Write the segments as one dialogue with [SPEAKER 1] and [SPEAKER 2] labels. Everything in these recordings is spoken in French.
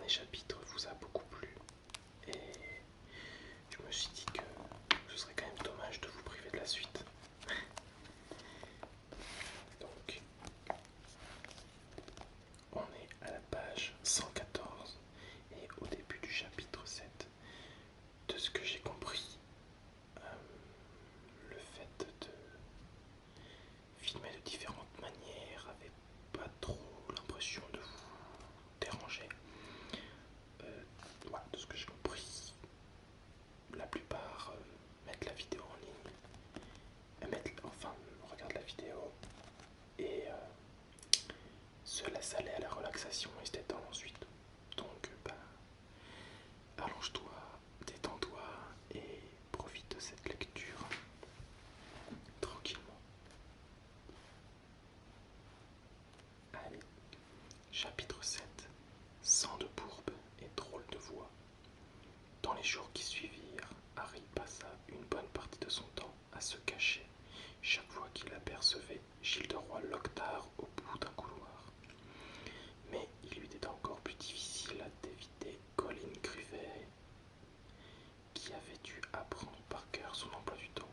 [SPEAKER 1] dernier chapitre vous a beaucoup plu et je me suis dit que ce serait quand même dommage de vous priver de la suite. Donc, on est à la page 114 et au début du chapitre 7. De ce que j'ai compris, le fait de filmer de différentes manières avait pas trop l'impression de vous déranger. Voilà, de ce que j'ai compris, la plupart mettent la vidéo en ligne, regardent la vidéo et se laissent aller à la relaxation et se détendent ensuite. Donc, allonge-toi, détends-toi et profite de cette lecture tranquillement. Allez, chapitre 7. Sang de pourbe et drôle de voix. Dans les jours qui suivirent, Harry passa une bonne partie de son temps à se cacher chaque fois qu'il apercevait Gilderoy Lockhart au bout d'un couloir. Mais il lui était encore plus difficile d'éviter Colin Creevey, qui avait dû apprendre par cœur son emploi du temps.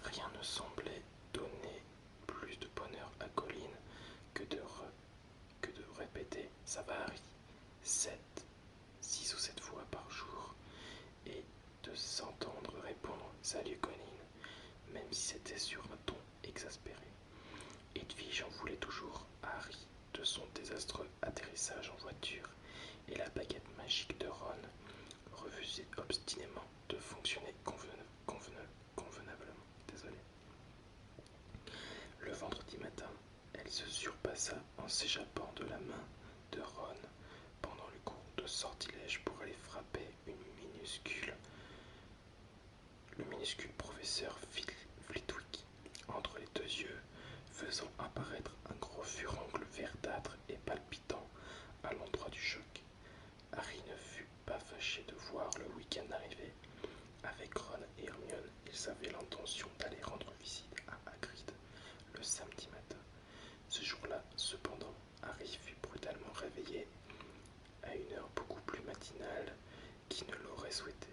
[SPEAKER 1] Rien ne semblait donner plus de bonheur à Colin que de répéter « ça va Harry » 6 ou 7 fois par jour et de s'entendre répondre « salut Colin », même si c'était sur un ton exaspéré. Edwige en voulait toujours à Harry de son désastreux atterrissage en voiture et la baguette magique de Ron refusait obstinément de fonctionner convenablement. Désolé. Le vendredi matin, elle se surpassa en s'échappant de la main de Ron pendant le cours de sortilège pour aller frapper le minuscule professeur Flitwick entre les deux yeux, faisant apparaître un gros furoncle verdâtre et palpitant à l'endroit du choc. Harry ne fut pas fâché de voir le week-end arriver. Avec Ron et Hermione, ils avaient l'intention d'aller rendre visite à Hagrid le samedi matin. Ce jour-là, cependant, Harry fut brutalement réveillé à une heure beaucoup plus matinale qu'il ne l'aurait souhaité.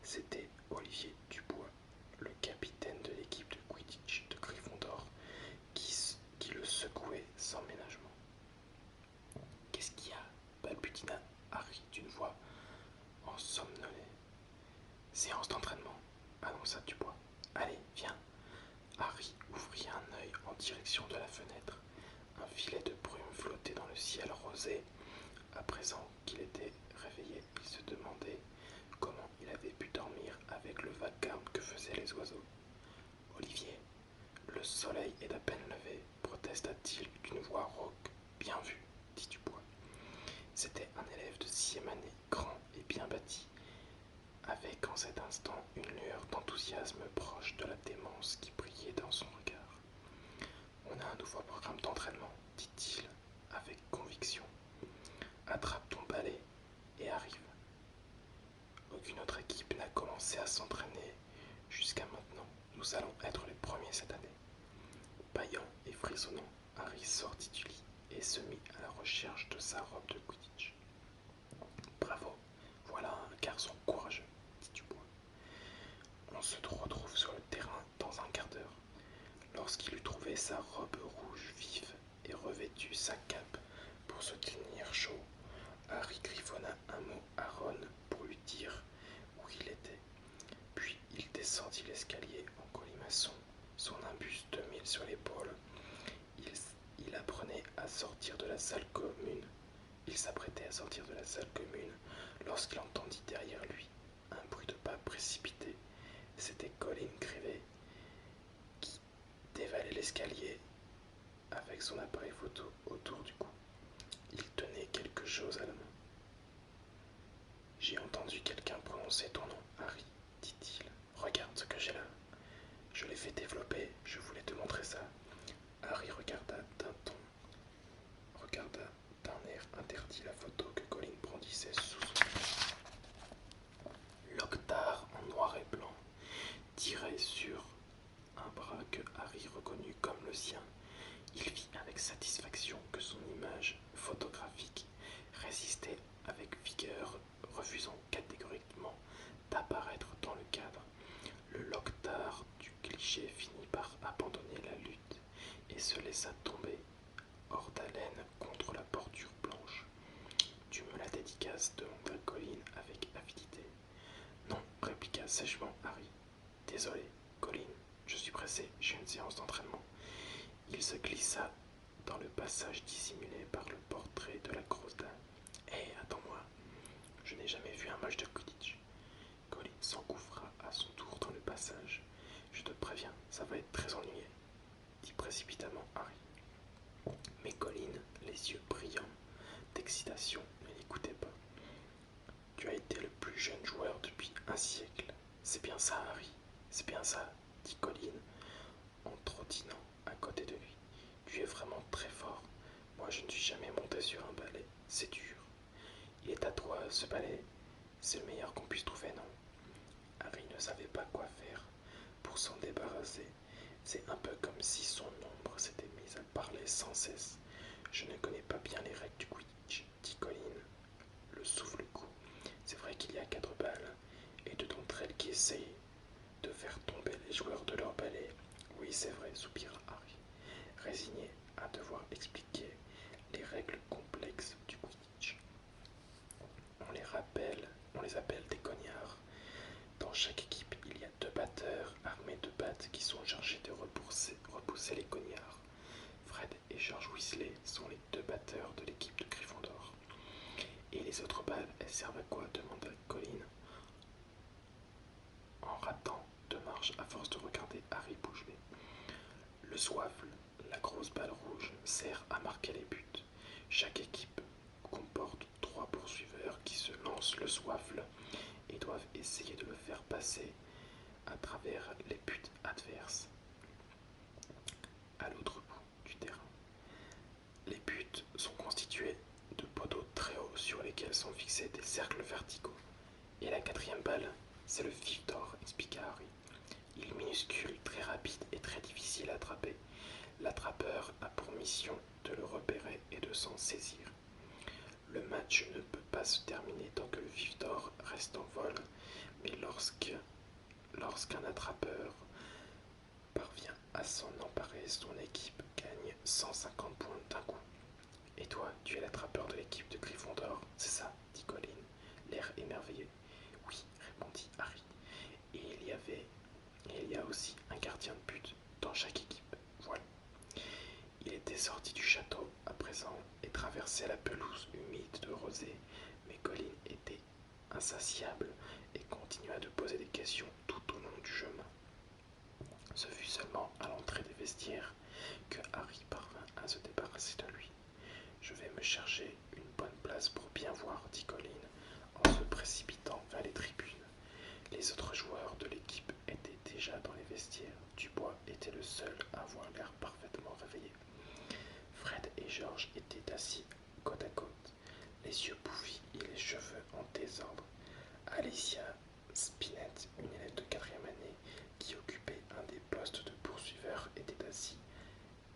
[SPEAKER 1] C'était Olivier Dubois, le capitaine de l'équipe de Quidditch de Gryffondor, qui le secouait sans ménagement. « Qu'est-ce qu'il y a » balbutina Harry d'une voix ensomnolée. « Séance d'entraînement » annonça Dubois. « Allez, viens » Harry ouvrit un œil en direction de la fenêtre. Un filet de brume flottait dans le ciel rosé. À présent qu'il était réveillé, il se demandait comment il avait pu dormir avec le vacarme que faisaient les oiseaux. « Olivier, le soleil est à peine levé, protesta-t-il d'une voix rauque. « Bien vu, dit Dubois. C'était un élève de 6e année, grand et bien bâti, avec en cet instant une lueur d'enthousiasme proche de la démence qui brillait dans son regard. « On a un nouveau programme d'entraînement, dit-il avec conviction. Attrape ton balai et arrive. Aucune autre équipe n'a commencé à s'entraîner jusqu'à maintenant. Nous allons être les premiers cette année. » Bâillant et frissonnant, Harry sortit du lit et se mit à la recherche de sa robe de Quidditch. « Bravo, voilà un garçon courageux, dit Dubois. On se retrouve sur le terrain dans un quart d'heure. » Lorsqu'il eut trouvé sa robe rouge vive et revêtu sa cape pour se tenir chaud, Harry griffonna un mot à Ron pour lui dire où il était. Puis il descendit l'escalier en colimaçon, son imbus 2000 sur l'épaule. Il apprenait à sortir de la salle commune. Il s'apprêtait à sortir de la salle commune lorsqu'il entendit derrière lui un bruit de pas précipité. C'était Colin Creevey qui dévalait l'escalier avec son appareil photo autour du cou. Il tenait quelque chose à la main. « J'ai entendu quelqu'un prononcer ton nom, Harry, dit-il. Regarde ce que j'ai là. Je l'ai fait développer, je voulais te montrer ça. » Harry regarda d'un air interdit la photo que Colin brandissait sous son nez. Lockhart en noir et blanc tirait sur un bras que Harry reconnut comme le sien. Il vit avec satisfaction que son image photographique résistait avec se laissa tomber, hors d'haleine, contre la bordure blanche. Tu me la dédicaces demanda Colin avec avidité. Non, répliqua sèchement Harry. Désolé, Colin, je suis pressé, j'ai une séance d'entraînement. Il se glissa dans le passage dissimulé par le portrait de la grosse dame. Hé, attends-moi, je n'ai jamais vu un match de Quidditch. Colin s'engouffra à son tour dans le passage. Je te préviens, ça va être très ennuyé, dit précipitamment Harry. Mais Colin, les yeux brillants d'excitation, ne l'écoutait pas. Tu as été le plus jeune joueur depuis un siècle. C'est bien ça, Harry, c'est bien ça, dit Colin en trottinant à côté de lui. Tu es vraiment très fort. Moi, je ne suis jamais monté sur un balai. C'est dur. Il est à toi, ce balai. C'est le meilleur qu'on puisse trouver, non? Harry ne savait pas quoi faire pour s'en débarrasser. C'est un peu comme si son ombre s'était mise à parler sans cesse. Je ne connais pas bien les règles du Quidditch, dit Colin, le souffle court. C'est vrai qu'il y a 4 balles, et deux d'entre elles qui essayent de faire tomber les joueurs de leur balai. Oui, c'est vrai, soupira Harry, résigné à devoir expliquer les règles complexes du Quidditch. On les appelle des cognards. Dans chaque équipe, il y a 2 batteurs armés de battes qui sont chargés de repousser les cognards. Fred et George Weasley sont les 2 batteurs de l'équipe de Gryffondor. Et les autres balles, elles servent à quoi demanda Colin en ratant 2 marches à force de regarder Harry bouger. Le soifle, la grosse balle rouge, sert à marquer les buts. Chaque équipe comporte 3 poursuiveurs qui se lancent le soifle et doivent essayer de le faire passer à travers les buts adverses à l'autre bout du terrain. Les buts sont constitués de poteaux très hauts sur lesquels sont fixés des cercles verticaux. Et la 4e balle, c'est le fif d'or, expliqua Harry. Il est minuscule, très rapide et très difficile à attraper. L'attrapeur a pour mission de le repérer et de s'en saisir. Le match ne peut pas se terminer tant que le vif d'or reste en vol, mais lorsqu'un attrapeur parvient à s'en emparer, son équipe gagne 150 points d'un coup. Et toi, tu es l'attrapeur de l'équipe de Gryffondor, c'est ça, dit Colin, l'air émerveillé. Oui, répondit Harry. Et il y a aussi un gardien de but dans chaque équipe. Voilà. Il était sorti du château à présent et traversait la pelouse humide de rosée, mais Colin était insatiable et continua de poser des questions tout au long du chemin. Ce fut seulement à l'entrée des vestiaires que Harry parvint à se débarrasser de lui. Je vais me chercher une bonne place pour bien voir, dit Colin en se précipitant vers les tribunes. Les autres joueurs de l'équipe étaient déjà dans les vestiaires. Dubois était le seul à avoir l'air parfaitement réveillé. Fred et George étaient assis côte à côte, les yeux bouffis et les cheveux en désordre. Alicia Spinett, une élève de 4e année qui occupait un des postes de poursuiveur, était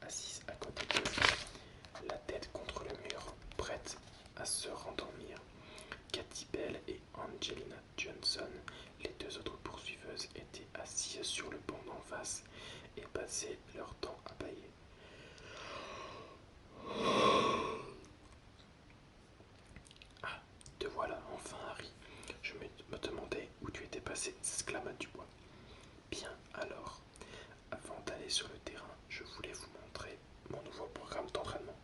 [SPEAKER 1] assise à côté d'eux, la tête contre le mur, prête à se rendormir. Katy Bell et Angelina Johnson, les 2 autres poursuiveuses, étaient assises sur le banc d'en face et passaient leur temps à bâiller. Ah, te voilà enfin, Harry. Je me demandais où tu étais passé, s'exclama Dubois. Bien, alors, avant d'aller sur le terrain, je voulais vous montrer mon nouveau programme d'entraînement.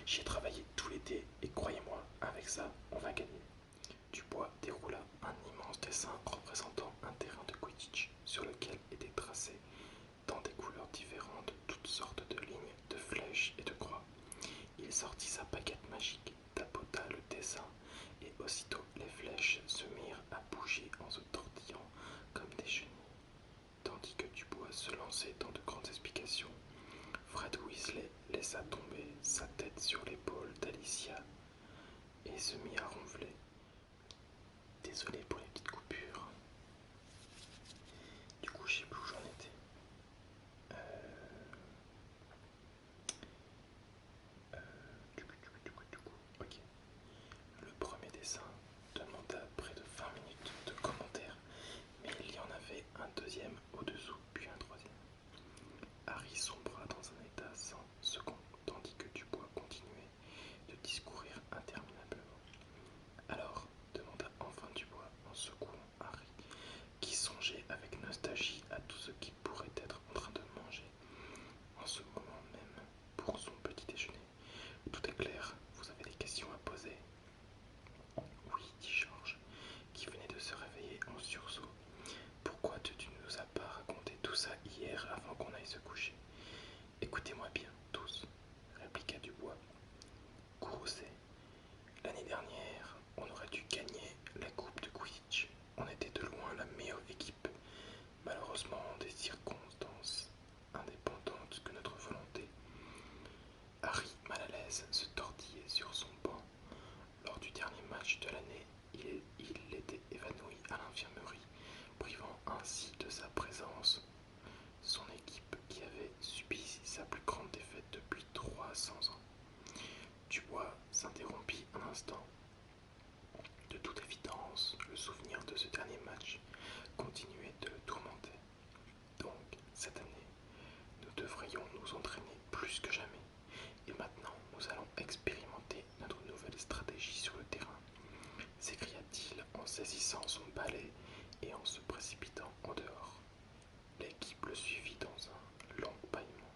[SPEAKER 1] J'y ai travaillé tout l'été et croyez-moi, avec ça, on va gagner. Dubois déroula un immense dessin représentant un terrain de Quidditch sur lequel étaient tracées, dans des couleurs différentes, toutes sortes de lignes, de flèches et de croix. Il sortit sa baguette magique, tapota le dessin, et aussitôt les flèches se mirent à bouger en se tortillant comme des chenilles. Tandis que Dubois se lançait dans de grandes explications, Fred Weasley laissa tomber sa tête sur l'épaule d'Alicia et se mit à ronfler. Désolé pour les petites coupures. Du coup, je sais plus où j'en étais. Ok. Le premier dessin demanda près de 20 minutes de commentaires, mais il y en avait un deuxième au-dessous, puis un troisième. Harry sombra dans un état sans plus que jamais. Et maintenant, nous allons expérimenter notre nouvelle stratégie sur le terrain, s'écria-t-il en saisissant son balai et en se précipitant en dehors. L'équipe le suivit dans un long bâillement.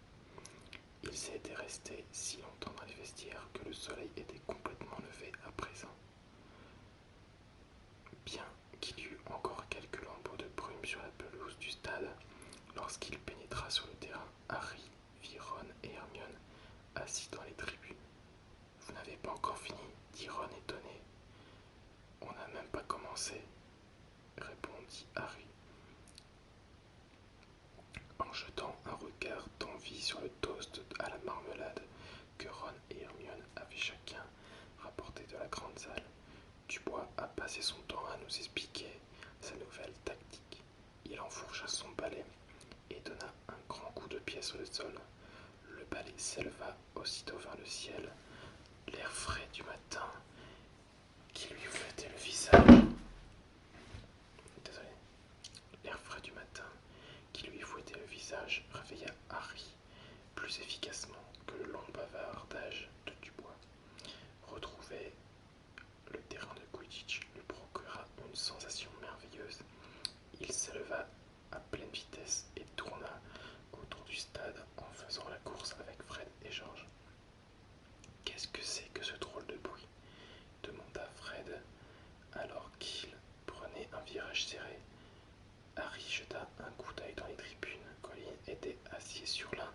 [SPEAKER 1] Ils étaient restés si longtemps dans les vestiaires que le soleil était complètement levé à présent. Bien qu'il y eût encore quelques lambeaux de brume sur la pelouse du stade, lorsqu'il pénétra sur le terrain, Harry vit Ron et Hermione assis dans les tribunes. « Vous n'avez pas encore fini ?» dit Ron étonné. « On n'a même pas commencé, » répondit Harry, en jetant un regard d'envie sur le toast à la marmelade que Ron et Hermione avaient chacun rapporté de la grande salle. Dubois a passé son temps à nous expliquer sa nouvelle tactique. Il enfourcha son balai et donna un grand coup de pied sur le sol. Le balai s'éleva aussitôt vers le ciel. L'air frais du matin qui lui fouettait le visage. Désolé. L'air frais du matin qui lui fouettait le visage réveilla Harry plus efficacement que le long bavardage de Dubois. Retrouver le terrain de Quidditch lui procura une sensation merveilleuse. Il s'éleva à pleine vitesse et tourna autour du stade en faisant la course avec Fred et George. « Qu'est-ce que c'est que ce drôle de bruit ?» demanda Fred alors qu'il prenait un virage serré. Harry jeta un coup d'œil dans les tribunes. Colin était assis sur l'un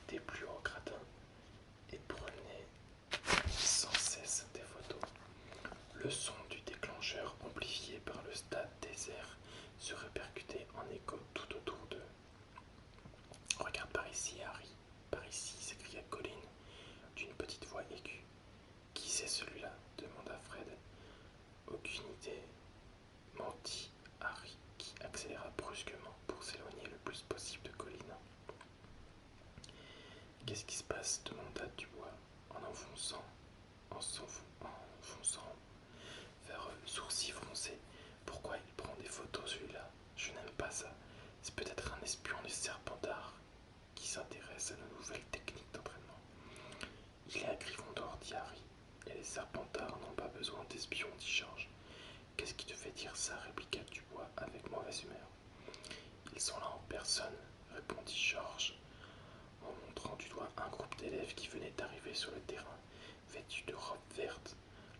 [SPEAKER 1] des plus hauts gradins et prenait sans cesse des photos. Le son du déclencheur amplifié par le stade désert se répercutait en écho tout autour d'eux. « Regarde par ici, Harry, par ici !» s'écria Colin d'une petite voix aiguë. « Qui c'est celui-là ?» demanda Fred. « Aucune idée, » mentit Harry, qui accéléra brusquement pour s'éloigner le plus possible de Colin. « Qu'est-ce qui se passe ?» demanda Dubois en s'enfonçant vers eux, sourcils froncés. « Pourquoi il prend des photos, celui-là? Je n'aime pas ça. C'est peut-être un espion des Serpentards qui s'intéresse à nos nouvelles techniques d'entraînement. » « Il est à Gryffondor, dit Harry, et les Serpentards n'ont pas besoin d'espions, dit George. »« Qu'est-ce qui te fait dire ça ?» répliqua Dubois avec mauvaise humeur. « Ils sont là en personne, » répondit George, en montrant du doigt un groupe d'élèves qui venaient d'arriver sur le terrain, vêtus de robes vertes,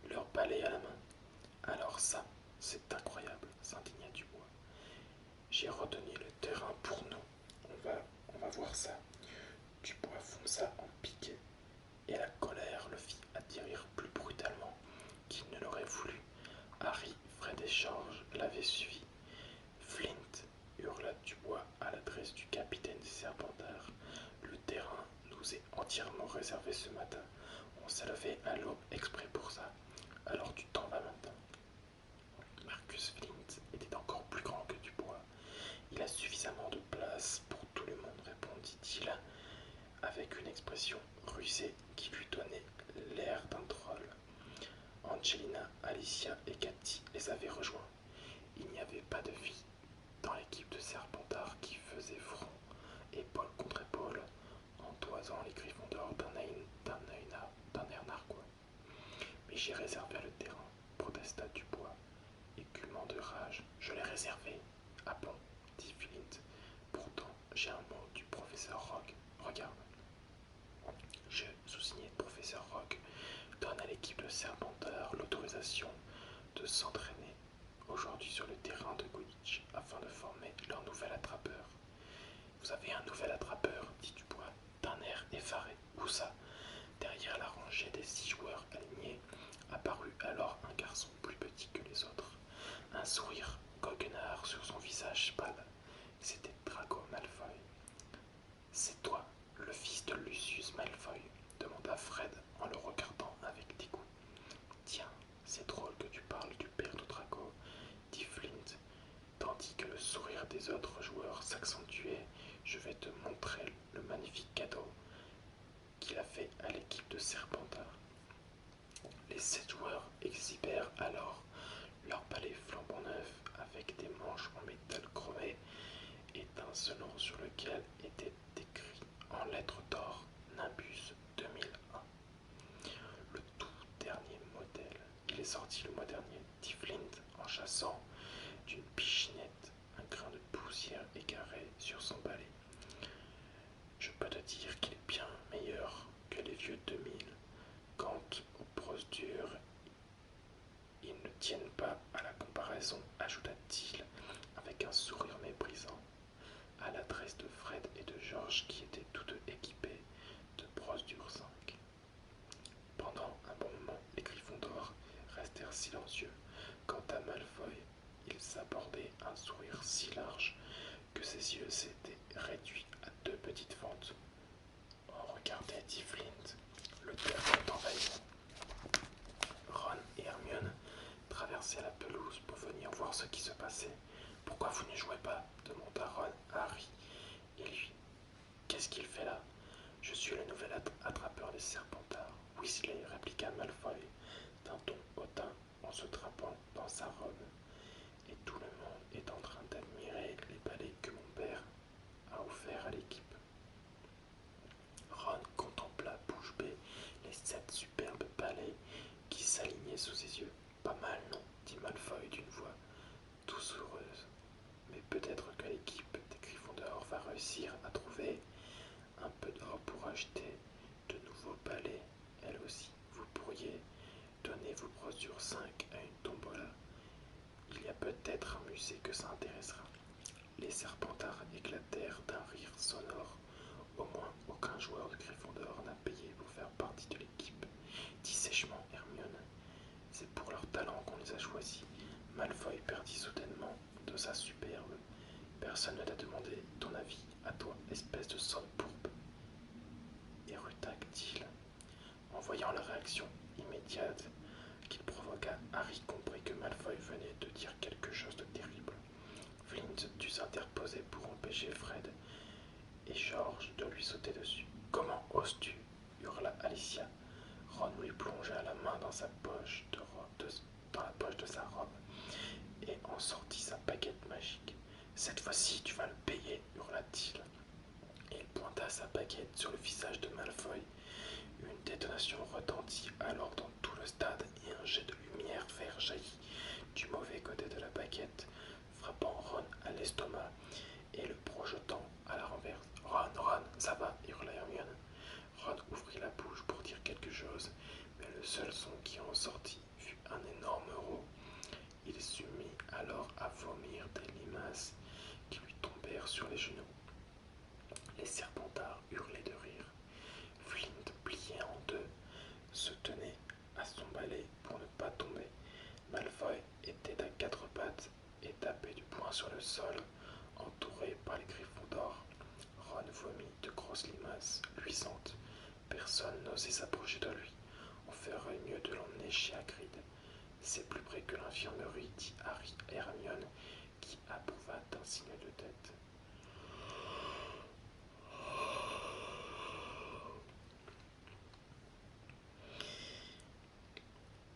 [SPEAKER 1] leur balai à la main. « Alors ça, c'est incroyable, » s'indigna Dubois. « J'ai retenu le terrain pour nous. On va voir ça. » Dubois fonça en piqué, et la colère le fit atterrir plus brutalement qu'il ne l'aurait voulu. Harry, Fred et George l'avaient suivi. « Flint !» hurla Dubois à l'adresse du capitaine des Serpentards. « Le terrain nous est entièrement réservé ce matin. On s'est levé à l'aube exprès pour ça. Alors tu t'en vas maintenant. » Marcus Flint était encore plus grand que Dubois. « Il a suffisamment de place pour tout le monde, » répondit-il avec une expression rusée qui lui donnait l'air d'un troll. Angelina, Alicia et Cathy les avaient rejoints. Il n'y avait pas de filles dans l'équipe de Serpentard qui faisait front, épaule contre épaule, en toisant les Gryffondors d'un air narquois. « Mais j'ai réservé le terrain, » protesta Dubois, écumant de rage. « Je l'ai réservé. »« Ah bon ?» dit Flint. « Pourtant, j'ai un mot du professeur Rogue. Regarde. » Je, sous-signé professeur Rogue, donne à l'équipe de Serpentard l'autorisation de s'entraîner aujourd'hui sur le terrain de Quidditch afin de former leur nouvel attrapeur. « Vous avez un nouvel attrapeur ?» dit Dubois, d'un air effaré. « Où ça ?» Derrière la rangée des 6 joueurs alignés apparut alors un garçon plus petit que les autres, un sourire goguenard sur son visage pâle. C'était Draco Malfoy. « C'est toi, le fils de Lucius Malfoy ?» demanda Fred en le regardant avec dégoût. « Tiens, c'est drôle que tu parles du père de Draco, » dit Flint, tandis que le sourire des autres joueurs s'accentuait. « Je vais te montrer le magnifique cadeau qu'il a fait à l'équipe de Serpentard. » Les 7 joueurs exhibèrent alors leur balai flambant neuf avec des manches en métal chromé étincelant sur lequel était écrit en lettres d'or Nimbus sorti le mois dernier, dit Flint en chassant d'une pichenette un grain de poussière égaré sur son balai. Je peux te dire qu'il est bien meilleur que les vieux 2000. Quant aux procédures, ils ne tiennent pas à la comparaison, ajouta-t-il avec un sourire méprisant, à l'adresse de Fred et de George qui étaient tous deux équipés de procédure 5. Pendant un bon moment, les Griffons d'Or restèrent silencieux. Quant à Malfoy, il s'accordait un sourire si large que ses yeux s'étaient réduits à deux petites fentes. Oh, regardez, dit Flint, le terre est envahi. Ron et Hermione traversaient la pelouse pour venir voir ce qui se passait. Pourquoi vous ne jouez pas demanda Ron à Harry. Et lui, qu'est-ce qu'il fait là? Je suis le nouvel attrapeur des Serpentards. Weasley, répliqua Malfoy d'un ton hautain en se trapant dans sa robe. Et tout le monde est en train d'admirer les balais que mon père a offerts à l'équipe. Ron contempla bouche bée les 7 superbes balais qui s'alignaient sous ses yeux. Pas mal, non? Dit Malfoy d'une voix doucereuse. Mais peut-être que l'équipe des Gryffondors va réussir à trouver un peu d'or pour acheter de nouveaux balais. Elle aussi, vous pourriez donner vos procédures 5 à une tombola. Il y a peut-être un musée que ça intéressera. Les Serpentards éclatèrent d'un rire sonore. Au moins, aucun joueur de Gryffondor n'a payé pour faire partie de l'équipe, dit sèchement Hermione. C'est pour leur talent qu'on les a choisis. Malfoy perdit soudainement de sa superbe. Personne ne t'a demandé ton avis, à toi, espèce de sotte pourbe. Érudactyle. En voyant la réaction immédiate qu'il provoqua, Harry comprit que Malfoy venait de dire quelque chose de terrible. Flint dut s'interposer pour empêcher Fred et George de lui sauter dessus. Comment oses-tu? Hurla Alicia. Ron lui plongea la main dans dans la poche de sa robe et en sortit sa baguette magique. Cette fois-ci, tu vas le payer, hurla-t-il. Il pointa sa baguette sur le visage de Malfoy. Une détonation retentit alors dans tout le stade et un jet de lumière vert jaillit du mauvais côté de la baguette, frappant Ron à l'estomac et le projetant à la renverse. Ron, ça va, hurla Hermione. Ron ouvrit la bouche pour dire quelque chose, mais le seul son qui en sortit fut un énorme rot. Il se mit alors à vomir des limaces qui lui tombèrent sur les genoux. Les Serpentards hurlaient de rire. Flint, plié en deux, se tenait à son balai pour ne pas tomber. Malfoy était à 4 pattes et tapait du poing sur le sol, entouré par les Griffons d'Or. Ron vomit de grosses limaces luisantes. Personne n'osait s'approcher de lui. On ferait mieux de l'emmener chez Hagrid. C'est plus près que l'infirmerie, dit Harry à Hermione, qui approuva d'un signe de tête.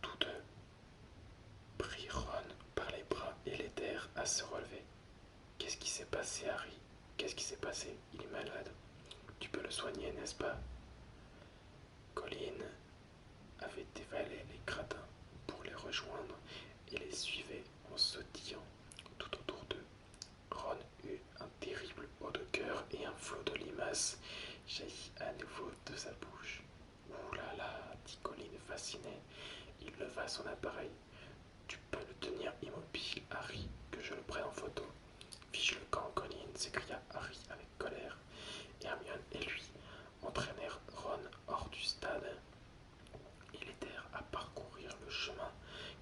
[SPEAKER 1] Tous deux prirent Ron par les bras et l'aidèrent à se relever. Qu'est-ce qui s'est passé, Harry? Qu'est-ce qui s'est passé? Il est malade. Tu peux le soigner, n'est-ce pas? Colline avait dévalé les gradins pour les rejoindre et les suivait en sautillant tout autour d'eux. Ron eut un terrible haut de cœur et un flot de limaces jaillit à nouveau de sa bouche. Ouh là là, dit Colline fasciné. Il leva son appareil. Tu peux le tenir immobile, Harry, que je le prenne en photo. Fiche le camp, Colline, s'écria Harry avec colère. Hermione et lui entraînèrent Ron hors du stade et l'aidèrent à parcourir le chemin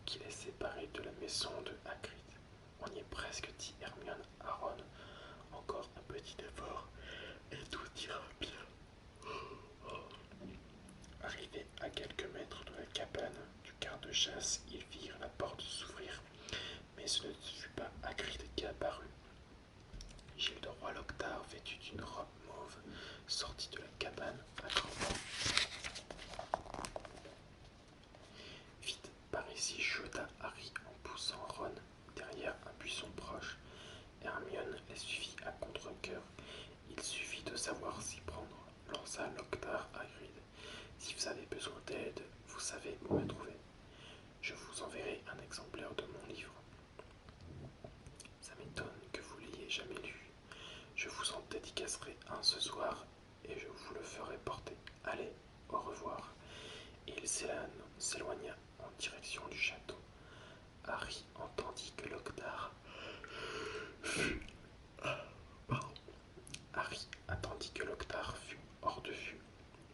[SPEAKER 1] qui les séparait de la maison de Hagrid. On y est presque, dit Hermione à Ron. Encore un petit effort et tout ira bien. Arrivés à quelques mètres de la cabane du garde-chasse, ils virent la porte s'ouvrir, mais ce ne fut pas Hagrid qui apparut. Gilles de Roi Loctard, vêtu d'une robe mauve, sortit de la cabane à grands pas. Vite, par ici, chuta Harry en poussant Ron derrière un buisson proche. Hermione les suivit à contre-cœur. Il suffit de savoir s'y prendre, lança Loctard à Hagrid. Si vous avez besoin d'aide, vous savez où me trouver. Je vous en un ce soir et je vous le ferai porter. Allez, au revoir. Et il s'éloigna en direction du château. Harry entendit que Locktar Harry attendit que Locktar fût hors de vue,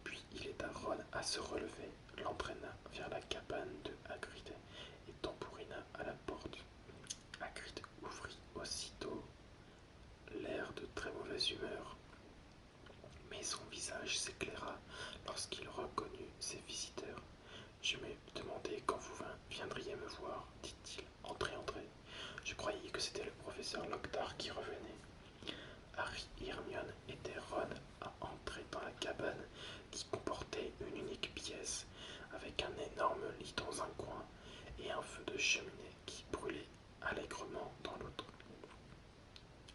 [SPEAKER 1] puis il aida Ron à se relever, l'entraîna vers la cabane de Hagrid et tambourina à la porte. Hagrid ouvrit aussitôt, l'air de très mauvaise humeur, mais son visage s'éclaira lorsqu'il reconnut ses visiteurs. Je me demandais quand vous viendriez me voir, dit-il. Entrez, entrez. Je croyais que c'était le professeur Locktar qui revenait. Harry et Hermione aidaient Ron à entrer dans la cabane qui comportait une unique pièce, avec un énorme lit dans un coin et un feu de cheminée qui brûlait allègrement dans l'autre.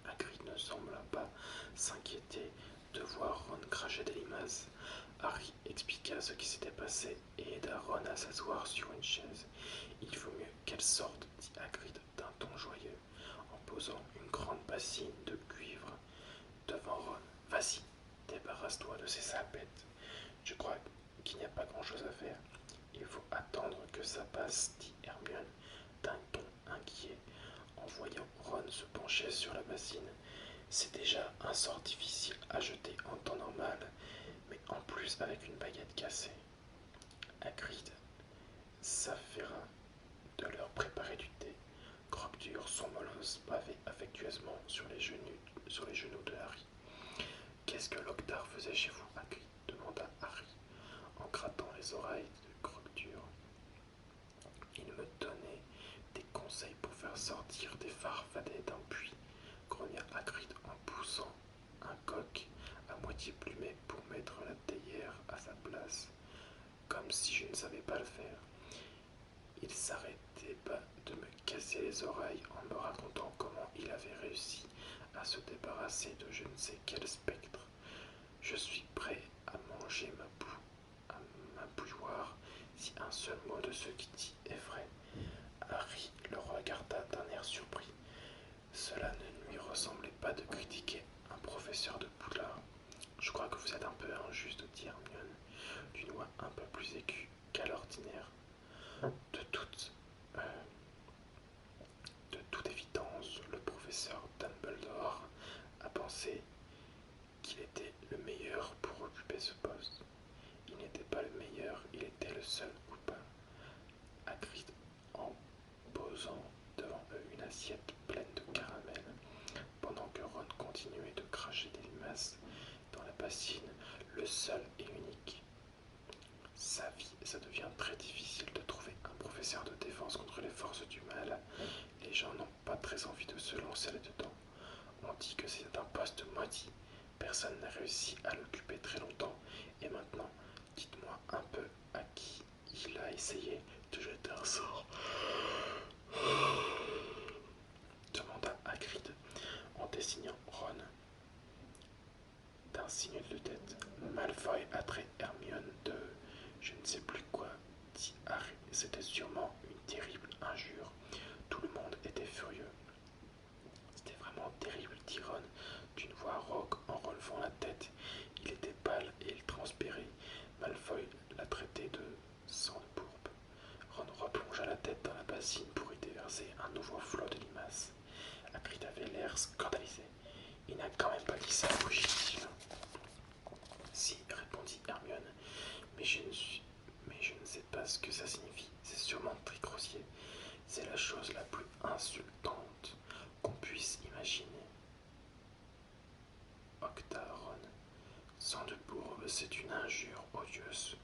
[SPEAKER 1] Hagrid ne sembla pas s'inquiéter de voir Ron cracher des limaces. Harry expliqua ce qui s'était passé et aida Ron à s'asseoir sur une chaise. Il vaut mieux qu'elle sorte, dit Hagrid d'un ton joyeux, en posant une grande bassine de cuivre devant Ron. Vas-y, débarrasse-toi de ces salepettes. Je crois qu'il n'y a pas grand-chose à faire. Il faut attendre que ça passe, dit Hermione d'un ton inquiet, en voyant Ron se pencher sur la bassine. C'est déjà un sort difficile à jeter en temps normal, mais en plus avec une baguette cassée. Hagrid s'affaira de leur préparer du thé. Croque-Dur, son molosse, bavait affectueusement sur les genoux de Harry. Qu'est-ce que Locktar faisait chez vous, Hagrid demanda Harry, en grattant les oreilles de Croque-Dur. Il me donnait des conseils pour faire sortir des farfadets d'un puits, grogna Hagrid en poussant un coq à moitié plumé pour mettre la théière à sa place, comme si je ne savais pas le faire. Il s'arrêtait pas de me casser les oreilles en me racontant comment il avait réussi à se débarrasser de je ne sais quel spectre. Je suis prêt à manger ma bouilloire si un seul mot de ce qu'il dit est vrai. Harry le regarda d'un air surpris. Cela ne lui ressemblait pas de critiquer un professeur de Poudlard. Je crois que vous êtes un peu injuste, dit Hermione, d'une voix un peu plus aiguë qu'à l'ordinaire. De toute évidence, le professeur Dumbledore a pensé qu'il était le meilleur pour occuper ce poste. Il n'était pas le meilleur, il était le seul coupable. Hagrid, en posant devant eux une assiette pleine de caramel, pendant que Ron continuait de cracher des limaces dans la bassine, le seul et unique. Sa vie, ça devient très difficile de trouver un professeur de défense contre les forces du mal. Les gens n'ont pas très envie de se lancer là-dedans. On dit que c'est un poste maudit. Personne n'a réussi à l'occuper très longtemps. Et maintenant, dites-moi un peu à qui il a essayé de jeter un sort, demanda Hagrid en désignant Ron d'un signe de tête. Malfoy a trait Hermione de je ne sais plus quoi, dit Harry. C'était sûrement une terrible injure. Tout le monde était furieux. C'était vraiment terrible, dit Ron d'une voix rauque en relevant la tête. Il était pâle et il transpirait. Malfoy l'a traité de sang de pourpre. Ron replongea la tête dans la bassine pour y déverser un nouveau flot de limaces. Hagrid avait l'air scandalisé. Il n'a quand même pas dit ça, rougit-il. Si, répondit Hermione, mais je ne sais pas ce que ça signifie. C'est sûrement très grossier. C'est la chose la plus insultante qu'on puisse imaginer. Octaron, sang de bourbe, c'est une injure odieuse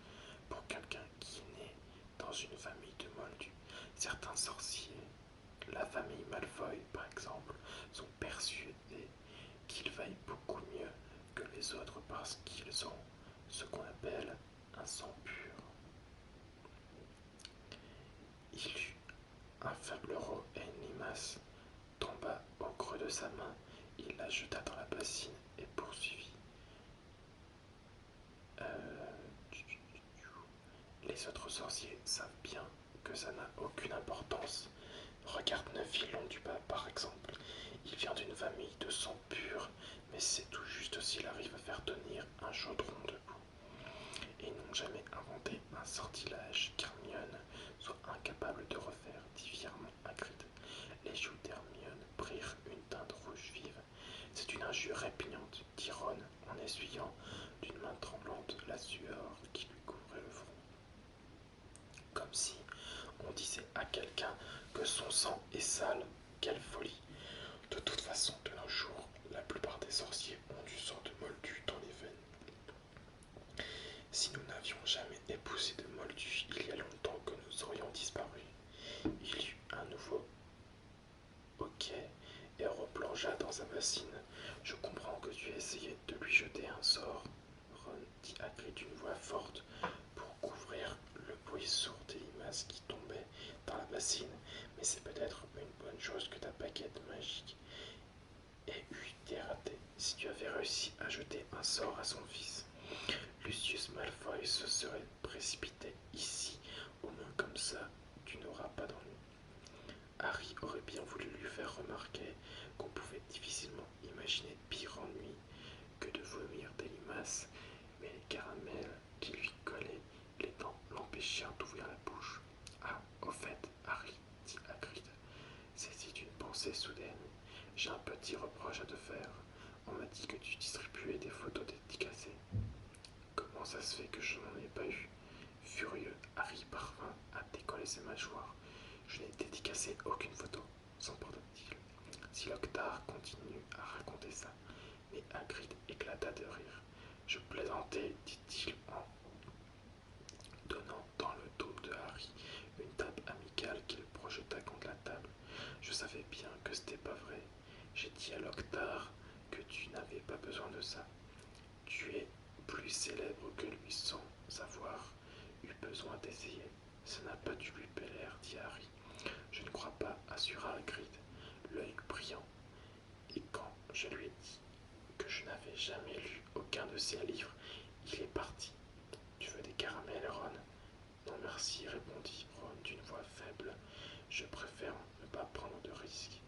[SPEAKER 1] pour quelqu'un qui est né dans une famille de moldus. Certains sorciers, la famille Malfoy par exemple, sont persuadés qu'ils vaillent beaucoup mieux que les autres parce qu'ils ont ce qu'on appelle un sang pur. Il eut un faible euro et une limace tomba au creux de sa main. Il la jeta dans la bassine et poursuivit. Les autres sorciers savent bien que ça n'a aucune importance. Regarde Neville Londubat par exemple. Il vient d'une famille de sang pur, mais c'est tout juste s'il arrive à faire tenir un chaudron debout. Et ils n'ont jamais inventé un sortilège qu'Hermione soit incapable de refaire, dit fièrement Hagrid. Les joues d'Hermione prirent une teinte rouge vive. C'est une injure répugnante, dit Ron en essuyant d'une main tremblante la sueur qui lui couvrait le front. Comme si on disait à quelqu'un que son sang est sale. Quelle folie! De toute façon, de nos jours, la plupart des sorciers ont du sang de moldu dans les veines. Si nous n'avions jamais épousé de moldu il y a longtemps que nous aurions disparu. Il y eut un nouveau hoquet et replongea dans sa bassine. Je comprends que tu essayais de lui jeter un sort, Ron, dit Hagrid d'une voix forte pour couvrir le bruit sourd des limaces qui tombaient dans la bassine, mais c'est peut-être une bonne chose que ta baguette magique ait eu été ratée si tu avais réussi à jeter un sort à son fils. Lucius Malfoy se serait précipité ici, au moins comme ça, tu n'auras pas d'ennui. Harry aurait bien voulu lui faire remarquer qu'on pouvait difficilement imaginer pire ennui que de vomir des limaces, mais les caramels qui lui collaient les dents l'empêchèrent d'ouvrir la bouche. Ah, au fait, Harry, dit Hagrid, saisit une pensée soudaine. J'ai un petit reproche à te faire. On m'a dit que tu distribuais des photos dédicacées. Comment ça se fait que je n'en ai pas eu? Furieux, Harry parvint à décoller ses mâchoires. Je n'ai dédicacé aucune photo, s'emporta-t-il. Si Loctar continue à raconter ça, mais Hagrid éclata de rire. Je plaisantais, dit-il en donnant dans le dos de Harry une tape amicale qu'il projeta contre la table. Je savais bien que c'était pas vrai. J'ai dit à Loctar que tu n'avais pas besoin de ça. Tu es plus célèbre que lui sans avoir eu besoin d'essayer. Ça n'a pas dû lui plaire, dit Harry. Je ne crois pas, assura Hagrid, l'œil brillant. Et quand je lui ai dit que je n'avais jamais lu aucun de ses livres, il est parti. Tu veux des caramels, Ron? Non merci, répondit Ron d'une voix faible. Je préfère ne pas prendre de risques.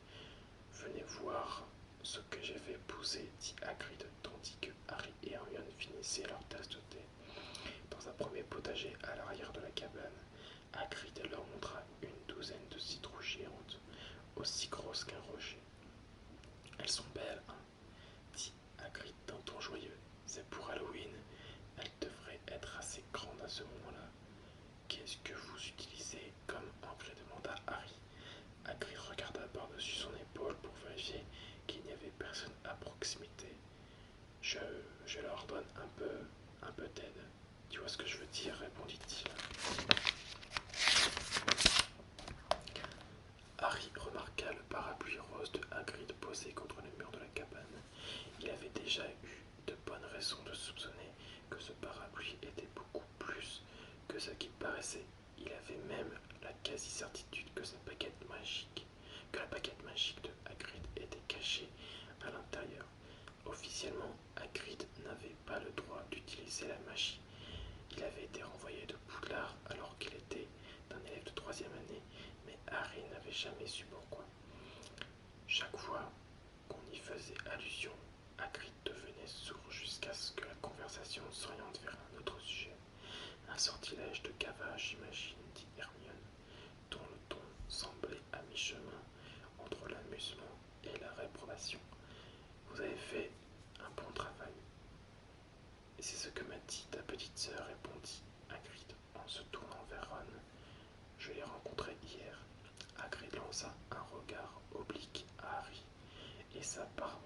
[SPEAKER 1] Venez voir ce que j'ai fait pousser, dit Hagrid, tandis que Harry et Hermione finissaient leur tasse de thé. Dans un premier potager à l'arrière de la cabane, Hagrid leur montra une douzaine de citrouilles géantes, aussi grosses qu'un rocher. Elles sont belles, hein, dit Hagrid d'un ton joyeux. C'est pour Halloween. Elles devraient être assez grandes à ce moment-là. Qu'est-ce que vous utilisez comme engrais? Demanda Harry. Hagrid regarda par-dessus son épaule pour vérifier qu'il n'y avait personne à proximité. Je leur donne un peu d'aide. Tu vois ce que je veux dire, répondit-il. Harry remarqua le parapluie rose de Hagrid posé contre le mur de la cabane. Il avait déjà eu de bonnes raisons de soupçonner que ce parapluie était beaucoup plus que ce qu'il paraissait. Il avait même la quasi-certitude que la baguette magique de Hagrid était cachée à l'intérieur. Officiellement, Hagrid n'avait pas le droit d'utiliser la magie. Il avait été renvoyé de Poudlard alors qu'il était un élève de 3e année, mais Harry n'avait jamais su pourquoi. Chaque fois qu'on y faisait allusion, Hagrid devenait sourd jusqu'à ce que la conversation s'oriente vers un autre sujet. Un sortilège de gavage, j'imagine, dit Hermione, dont le ton semblait à mi-chemin entre l'amusement et la réprobation. Vous avez fait un bon travail. Et c'est ce que m'a dit ta petite sœur, répondit Hagrid en se tournant vers Ron. Je l'ai rencontrée hier. Hagrid lança un regard oblique à Harry, et sa barbe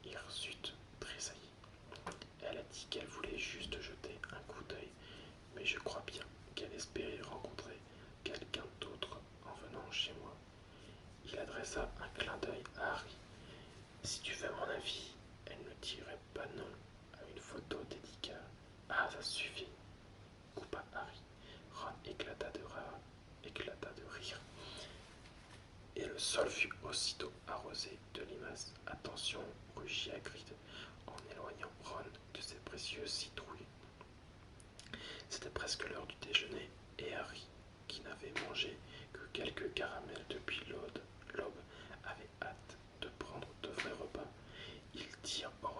[SPEAKER 1] hirsute tressaillit. Elle a dit qu'elle voulait juste jeter un coup d'œil, mais je crois bien qu'elle espérait rencontrer quelqu'un d'autre en venant chez moi. Il adressa un clin d'œil à Harry. Si tu veux mon avis, elle ne dirait pas non à une photo dédicate. Ah, ça suffit, coupa Harry. Ron éclata de rire, et le sol fut aussitôt arrosé de limaces. Attention, rugit Hagrid en éloignant Ron de ses précieuses citrouilles. C'était presque l'heure du déjeuner, et Harry, qui n'avait mangé que quelques caramels depuis l'aube, avait hâte de prendre de vrais repas. Il tire hors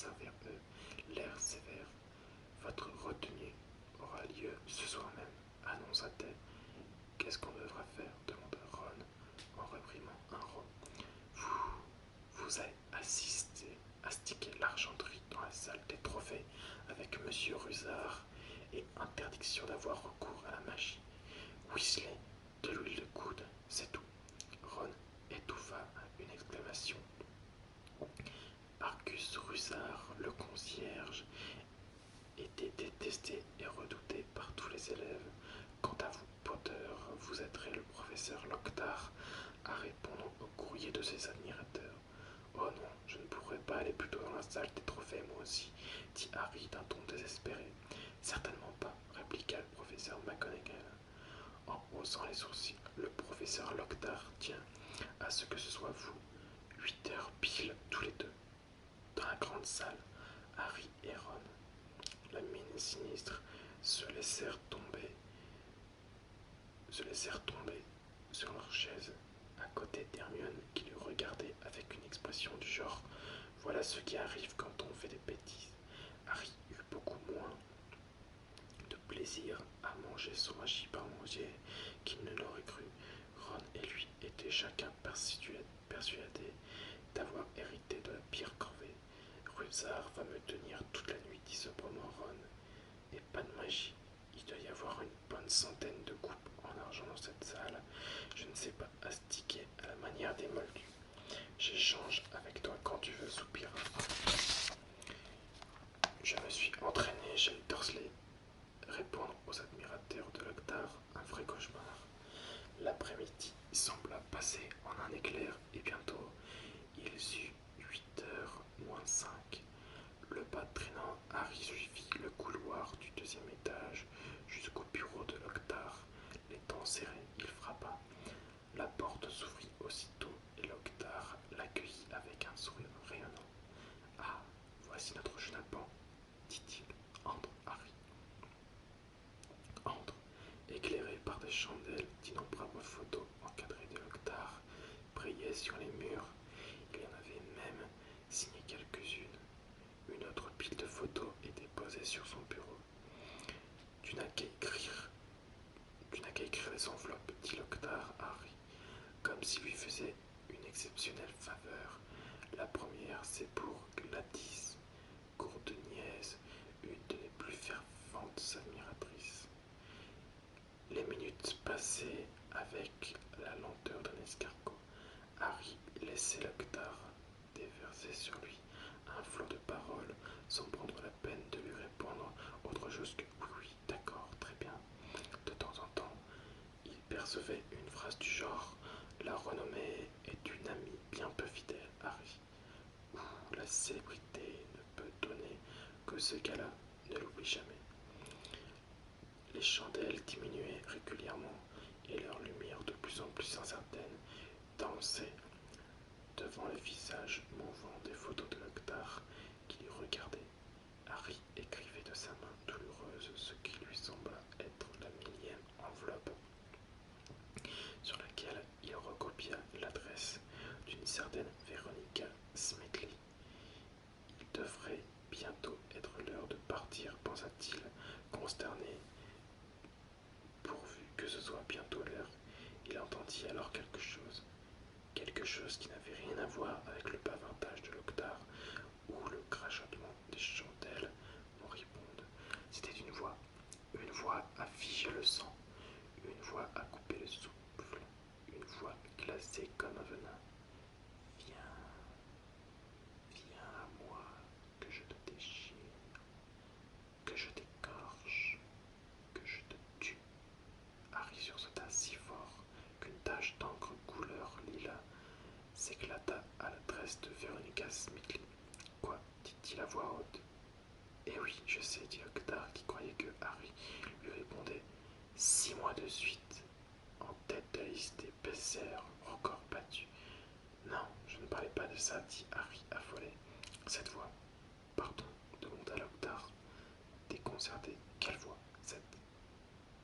[SPEAKER 1] s'avança vers eux, l'air sévère. Votre retenue aura lieu ce soir même, annonça-t-elle. Qu'est-ce qu'on devra faire demanda Ron en reprimant un rot. Vous avez astiqué l'argenterie dans la salle des trophées avec Monsieur Rusard et interdiction d'avoir recours à la magie. Weasley, de l'huile de coude, c'est tout. Ron étouffa une exclamation. Argus Rusard, le concierge, était détesté et redouté par tous les élèves. Quant à vous, Potter, vous aiderez le professeur Locktar à répondre au courrier de ses admirateurs. Oh non, je ne pourrais pas aller plus tôt dans la salle des trophées, moi aussi, dit Harry d'un ton désespéré. Certainement pas, répliqua le professeur McGonagall. En haussant les sourcils, le professeur Locktar tient à ce que ce soit vous. 8 heures pile tous les deux. Dans la grande salle, Harry et Ron, la mine sinistre, se laissèrent tomber sur leur chaise, à côté d'Hermione qui le regardait avec une expression du genre « Voilà ce qui arrive quand on fait des bêtises ». Harry eut beaucoup moins de plaisir à manger son hachis parmentier qu'il ne l'aurait cru. Ron et lui étaient chacun persuadés d'avoir hérité de la pire corvée. « Rusard va me tenir toute la nuit, dit sobrement Ron. Et pas de magie. Il doit y avoir une bonne centaine de coupes en argent dans cette salle. Je ne sais pas astiquer à la manière des moldus. J'échange avec toi quand tu veux, soupira. Je me suis entraîné chez les Dursley. Répondre aux admirateurs de Locktar, un vrai cauchemar. L'après-midi sembla passer en un éclair et bientôt il eut 8h moins 5. Le pas traînant, Harry suivit le couloir du deuxième étage jusqu'au bureau de Locktar. Les dents serrées, il frappa. La porte s'ouvrit aussitôt et Locktar l'accueillit avec un sourire rayonnant. Ah, voici notre chenapan, dit-il. Entre, Harry. Entre. Éclairé par des chandelles, d'innombrables photos encadrées de Locktar brillaient sur les murs. Il y en avait même signé quelques-unes. Une autre pile de photos était posée sur son bureau. Tu n'as qu'à écrire les enveloppes, dit Locktar à Harry, comme s'il lui faisait une exceptionnelle faveur. La première, c'est pour Gladys, courte nièce, une des plus ferventes admiratrices. Les minutes passaient avec la lenteur d'un escargot. Harry laissait Locktar déverser sur lui un flot de paroles sans prendre la peine de lui répondre autre chose que oui, oui, d'accord, très bien. De temps en temps, il percevait une phrase du genre « La renommée est une amie bien peu fidèle, Harry » ou « La célébrité ne peut donner que ce gars-là, ne l'oublie jamais ». Les chandelles diminuaient régulièrement et leur lumière de plus en plus incertaine dansait devant le visage mouvant des photos de Locktar qui les regardaient. Harry écrivait de sa main douloureuse ce qui lui sembla être la millième enveloppe, sur laquelle il recopia l'adresse d'une certaine Veronica Smithley. Il devrait bientôt être l'heure de partir, pensa-t-il, consterné. Pourvu que ce soit bientôt l'heure, il entendit alors quelque chose qui n'avait rien à voir avec le bavardage de Locktar ou le crachotement des chandelles moribondes. C'était une voix à figer le sang, une voix à couper le souffle, une voix glacée comme un venin. Viens, viens à moi, que je te déchire, que je t'écorche, que je te tue. Harry sursauta si fort qu'une tache d'encre couleur lilas s'éclata à l'adresse de Veronica Smithley. Quoi, dit-il à voix haute. Eh oui, je sais, dit Locktar, qui croyait que Harry lui répondait 6 mois de suite, en tête de la liste des best-sellers, record battu. Non, je ne parlais pas de ça, dit Harry affolé. Cette voix, pardon, demanda Locktar, déconcerté. Quelle voix?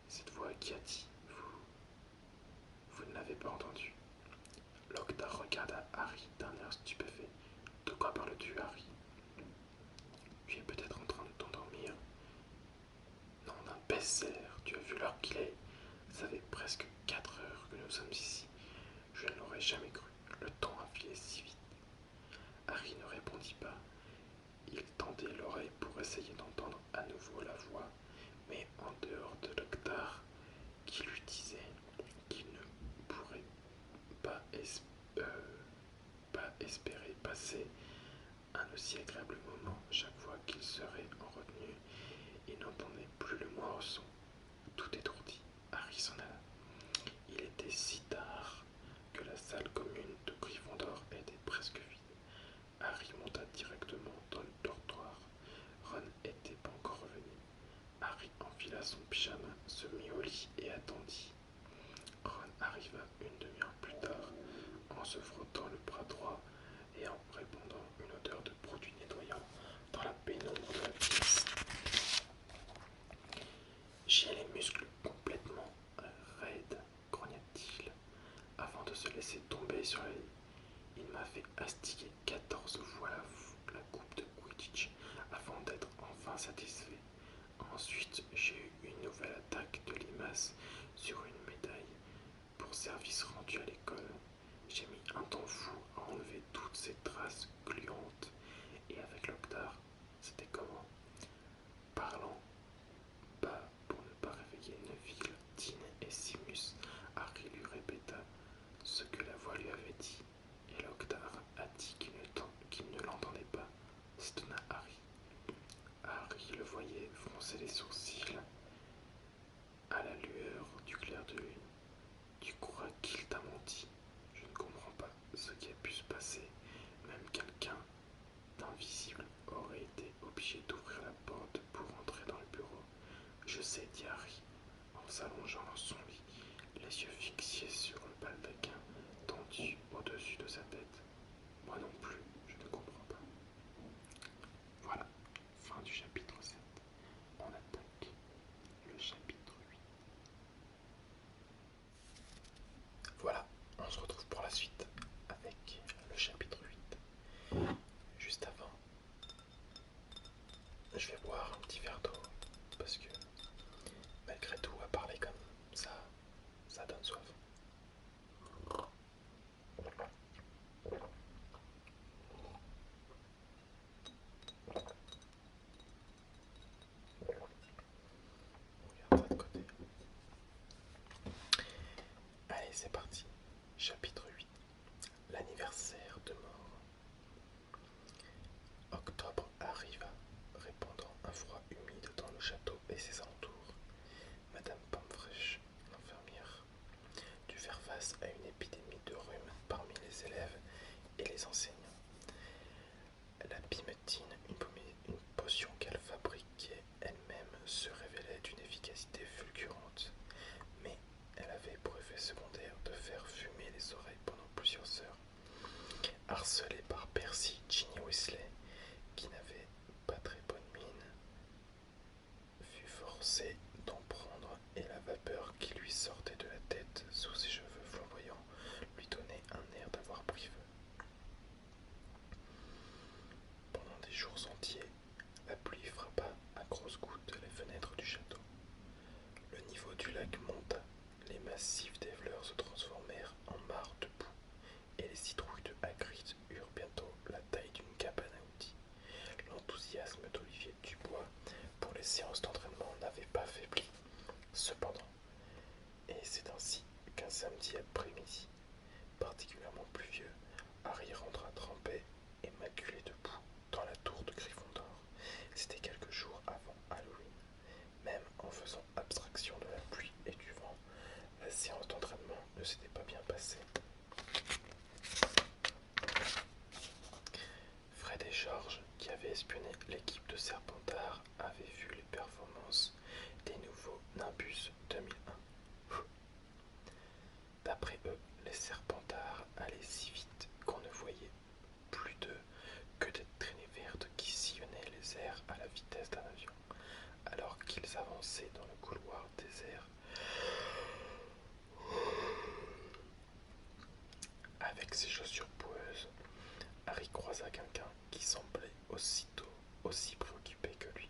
[SPEAKER 1] Cette voix qui a dit vous ne l'avez pas entendu. Locktar regarda Harry d'un air stupéfait. De quoi parles-tu, Harry? nous sommes ici. Je ne l'aurais jamais cru. Le temps a filé si vite. Harry ne répondit pas. Il tendait l'oreille pour essayer d'entendre à nouveau la voix, mais en dehors de Loctar, qui lui disait qu'il ne pourrait pas, pas espérer passer un aussi agréable moment chaque fois qu'il serait en retenue, il n'entendait plus le moindre son. Tout étourdi, Harry s'en alla. Il était si tard que la salle commune de Gryffondor était presque vide. Harry monta directement dans le dortoir. Ron n'était pas encore revenu. Harry enfila son pyjama, se mit au lit et attendit. Ron arriva une demi-heure plus tard, en se frottant le bras droit et en répandant une odeur de produit nettoyant dans la pénombre de la pièce. J'ai les muscles complètement raides, grogna-t-il, avant de se laisser tomber sur le lit. Il m'a fait astiguer 14 fois la coupe de Quidditch avant d'être enfin satisfait. Ensuite, j'ai eu une nouvelle attaque de limaces sur une médaille pour service rendu à l'école. J'ai mis un temps fou à enlever toutes ces traces gluantes. Et avec Loctar, c'était comment? Parlant bas pour ne pas réveiller Neville, Dean et Simus, Harry lui répéta ce que la voix lui avait dit. Et Loctar a dit qu'il ne l'entendait pas, s'étonna Harry. Harry le voyait froncer les sourcils à la lueur du clair de lune. Tu crois qu'il t'a menti? Je ne comprends pas ce qui a pu se passer. Même quelqu'un d'invisible aurait été obligé d'ouvrir la porte pour entrer dans le bureau. Je sais, dit Harry, en s'allongeant dans son lit, les yeux fixés sur le baldaquin tendu au-dessus de sa tête. Moi non plus, je ne comprends pas. Voilà, fin du chapitre 7. On attaque le chapitre 8. Voilà, on se retrouve pour la suite avec le chapitre 8. Juste avant, je vais boire un petit verre d'eau parce que malgré tout, à parler comme ça donne soif. On regarde ça de côté. Allez, c'est parti. Chapitre 8. L'anniversaire de mort. Octobre arriva, répandant un froid humide dans le château et ses alentours. Madame Pomfrey, l'infirmière, dut faire face à une épidémie de rhume parmi les élèves et les enseignants. La pimétine, une potion qu'elle fabriquait elle-même, se révélait d'une efficacité fulgurante, mais elle avait pour effet secondaire de faire fumer les oreilles pendant plusieurs heures. Harcelée par Percy, Ginny Weasley, qui n'avait pas très bonne mine, fut forcée d'en prendre et la vapeur qui lui sortait de la tête sous ses cheveux flamboyants lui donnait un air d'avoir pris feu. Pendant des jours entiers, la pluie frappa à grosses gouttes les fenêtres du château. Le niveau du lac monta, les massifs des fleurs se transformèrent en mares de boue, et les citrouilles de Hagrid eurent bientôt la taille d'une cabane à outils. L'enthousiasme d'Olivier Dubois pour les séances d'entraînement n'avait pas faibli. Cependant, et c'est ainsi qu'un samedi après-midi, particulièrement pluvieux, Harry rentra trempé et maculé de boue dans la tour de Gryffondor. C'était quelques jours avant Halloween. Même en faisant abstraction de la pluie et du vent, la séance d'entraînement ne s'était pas bien passée. Fred et George, qui avaient espionné l'équipe de Serpentard, avaient vu les performances des nouveaux Nimbus 2001. D'après eux, les Serpentards allaient si vite qu'on ne voyait plus d'eux que des traînées vertes qui sillonnaient les airs à la vitesse d'un avion, alors qu'ils avançaient dans le couloir désert. Avec ses chaussures boueuses, Harry croisa quelqu'un qui semblait aussitôt aussi préoccupé que lui.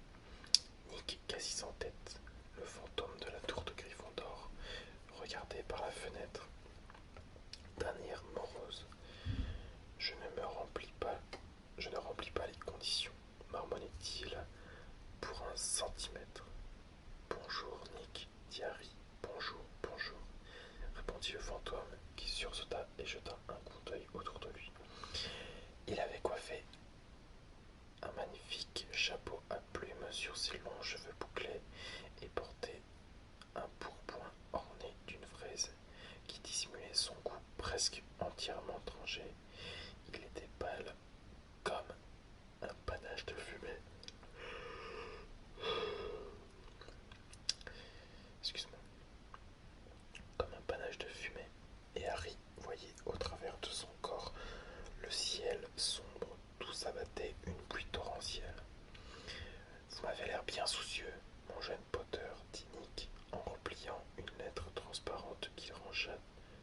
[SPEAKER 1] Nick, quasi sans tête, le fantôme de la tour de Gryffondor, regardait par la fenêtre sur ses longs cheveux bouclés et portait un pourpoint orné d'une fraise qui dissimulait son cou presque entièrement tranché. Il était pâle comme un panache de fumée. Excuse-moi. Comme un panache de fumée, et Harry voyait au travers de son corps le ciel sombre d'où s'abattait une pluie torrentielle. Vous m'avez l'air bien soucieux, mon jeune Potter, dit Nick en repliant une lettre transparente qu'il rangea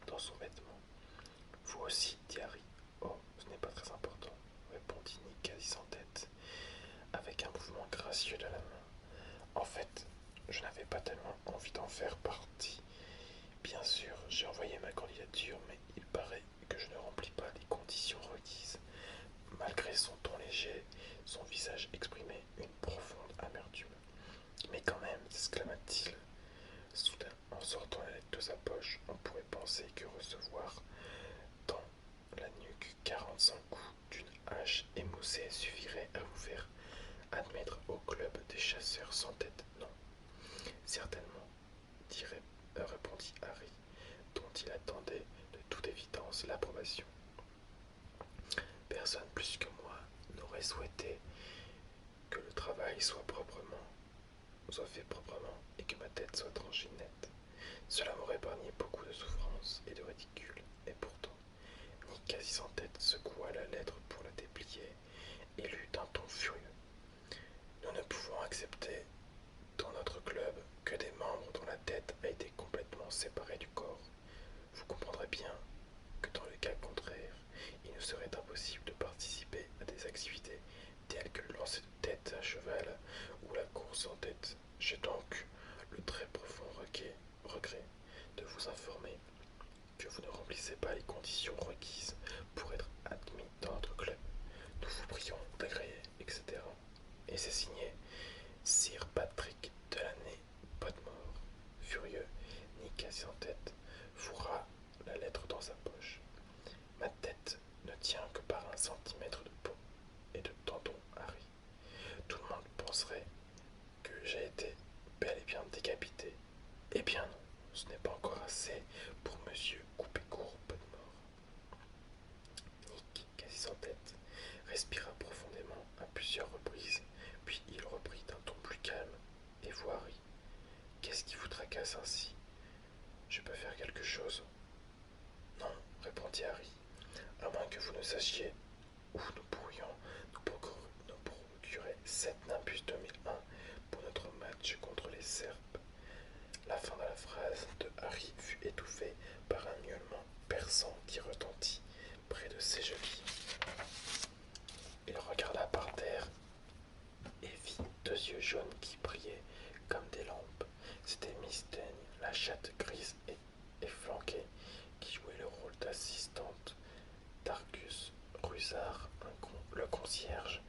[SPEAKER 1] dans son vêtement. Vous aussi, dit Harry. Oh, ce n'est pas très important, répondit Nick quasi sans tête, avec un mouvement gracieux de la main. En fait, je n'avais pas tellement envie d'en faire partie. Bien sûr, j'ai envoyé ma candidature, mais il paraît que je ne remplis pas les conditions requises. Malgré son ton léger, son visage exprimait une profonde amertume. Mais quand même, s'exclama-t-il. Soudain, en sortant la lettre de sa poche, on pourrait penser que recevoir dans la nuque 45 coups d'une hache émoussée suffirait à vous faire admettre au club des chasseurs sans tête. Non, certainement, répondit Harry, dont il attendait de toute évidence l'approbation. Personne plus que moi n'aurait souhaité que le travail soit fait proprement et que ma tête soit tranchée nette. Cela m'aurait épargné beaucoup de souffrance et de ridicule, et pourtant, Nick quasi sans tête secoua la lettre pour la déplier et lut d'un ton furieux. Nous ne pouvons accepter dans notre club que des membres dont la tête a été complètement séparée du corps. Vous comprendrez bien que dans le cas contraire, il nous serait impossible de participer à des activités telles que le lancer de tête à cheval ou la course en tête. J'ai donc le très profond regret de vous informer que vous ne remplissez pas les conditions requises pour être admis dans notre club. Nous vous prions d'agréer, etc. Et c'est signé Sir Patrick Delaney Potmore. Furieux, Nick assis en tête, fourra la lettre dans sa poche. Ma tête ne tient que par 1 centimètre de peau et de tendon, Harry. Tout le monde penserait que j'ai été bel et bien décapité. Eh bien non, ce n'est pas encore assez pour monsieur Coupécourt Potmore. Nick, quasi sans tête, respira profondément à plusieurs reprises, puis il reprit d'un ton plus calme. Et vous, Harry, qu'est-ce qui vous tracasse ainsi? Je peux faire quelque chose? Non, répondit Harry, à moins que vous ne sachiez où nous pourrions nous procurer 7 Nimbus 2001 pour notre match contre les Serpes. La fin de la phrase de Harry fut étouffée par un miaulement perçant qui retentit près de ses chevilles. Il regarda par terre et vit 2 yeux jaunes qui brillaient comme des lampes. C'était Miss Daigne, la chatte grise et flanquée, qui jouait le rôle d'assistante d'Argus Rusard, le concierge,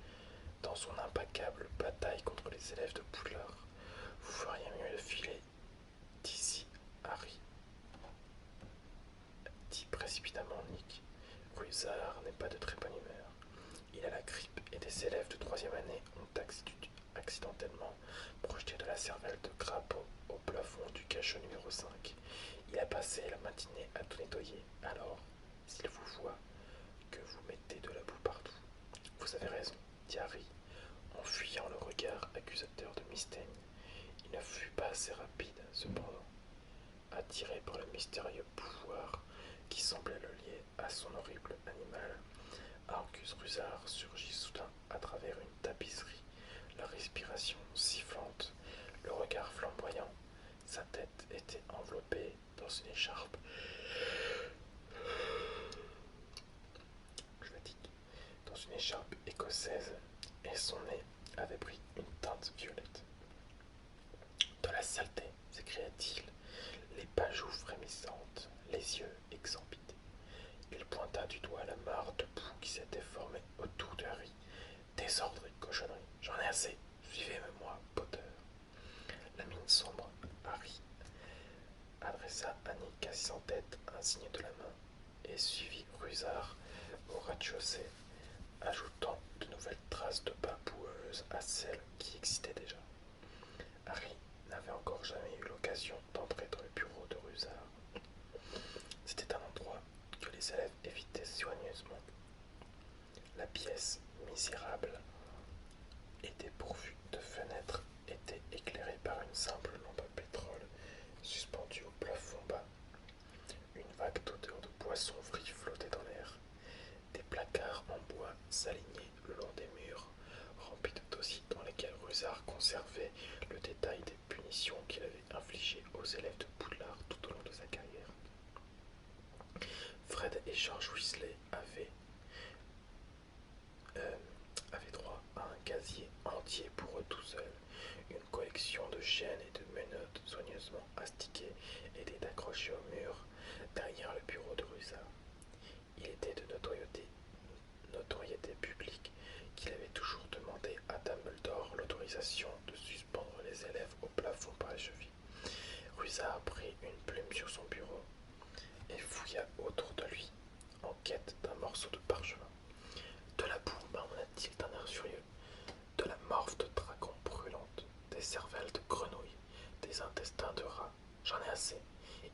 [SPEAKER 1] dans son implacable bataille contre les élèves de Poudlard. Vous feriez mieux de filer d'ici, Harry, dit précipitamment Nick. Rusard n'est pas de très bonne humeur. Il a la grippe et des élèves de 3e année ont accidentellement projeté de la cervelle de crapaud au plafond du cachot numéro 5. Il a passé la matinée à tout nettoyer. Alors, s'il vous voit, que vous mettez de la boue partout. Vous avez raison, dit Harry, en fuyant le regard accusateur de Miss Daigne. Il ne fut pas assez rapide, cependant. Attiré par le mystérieux pouvoir qui semblait le lier à son horrible animal, Argus Rusard surgit soudain à travers une tapisserie, la respiration sifflante, le regard flamboyant. Sa tête était enveloppée dans une écharpe écossaise, et son nez avait pris une teinte violette. De la saleté, s'écria-t-il, les pages frémissantes, les yeux exorbités. Il pointa du doigt la mare de boue qui s'était formée autour de Harry. Désordre et cochonnerie, j'en ai assez, suivez-moi, Potter. La mine sombre, Harry adressa à Nick quasi sans tête un signe de la main et suivit Rusard au rez-de-chaussée, ajoutant de nouvelle trace de pas boueuse à celle qui existait déjà. Harry n'avait encore jamais eu l'occasion d'entrer dans le bureau de Rusard. C'était un endroit que les élèves évitaient soigneusement. La pièce, misérable, était pourvue de fenêtres, était éclairée par une simple lampe à pétrole suspendue au plafond bas. Une vague d'odeur de poisson frit flottait dans l'air. Des placards en bois s'alignaient le long des murs, remplis de dossiers dans lesquels Rusard conservait le détail des punitions qu'il avait infligées aux élèves de Poudlard tout au long de sa carrière. Fred et George Weasley avaient droit à un casier entier pour eux tout seuls, une collection de chaînes et de menottes soigneusement astiquées étaient accrochées au mur derrière le bureau de Rusard. Il était de notoriété publique qu'il avait toujours demandé à Dumbledore l'autorisation de suspendre les élèves au plafond par les chevilles. Rusard prit une plume sur son bureau et fouilla autour de lui en quête d'un morceau de parchemin. De la boue, marmonna-t-il d'un air furieux, de la morve de dragon brûlante, des cervelles de grenouilles, des intestins de rats. J'en ai assez.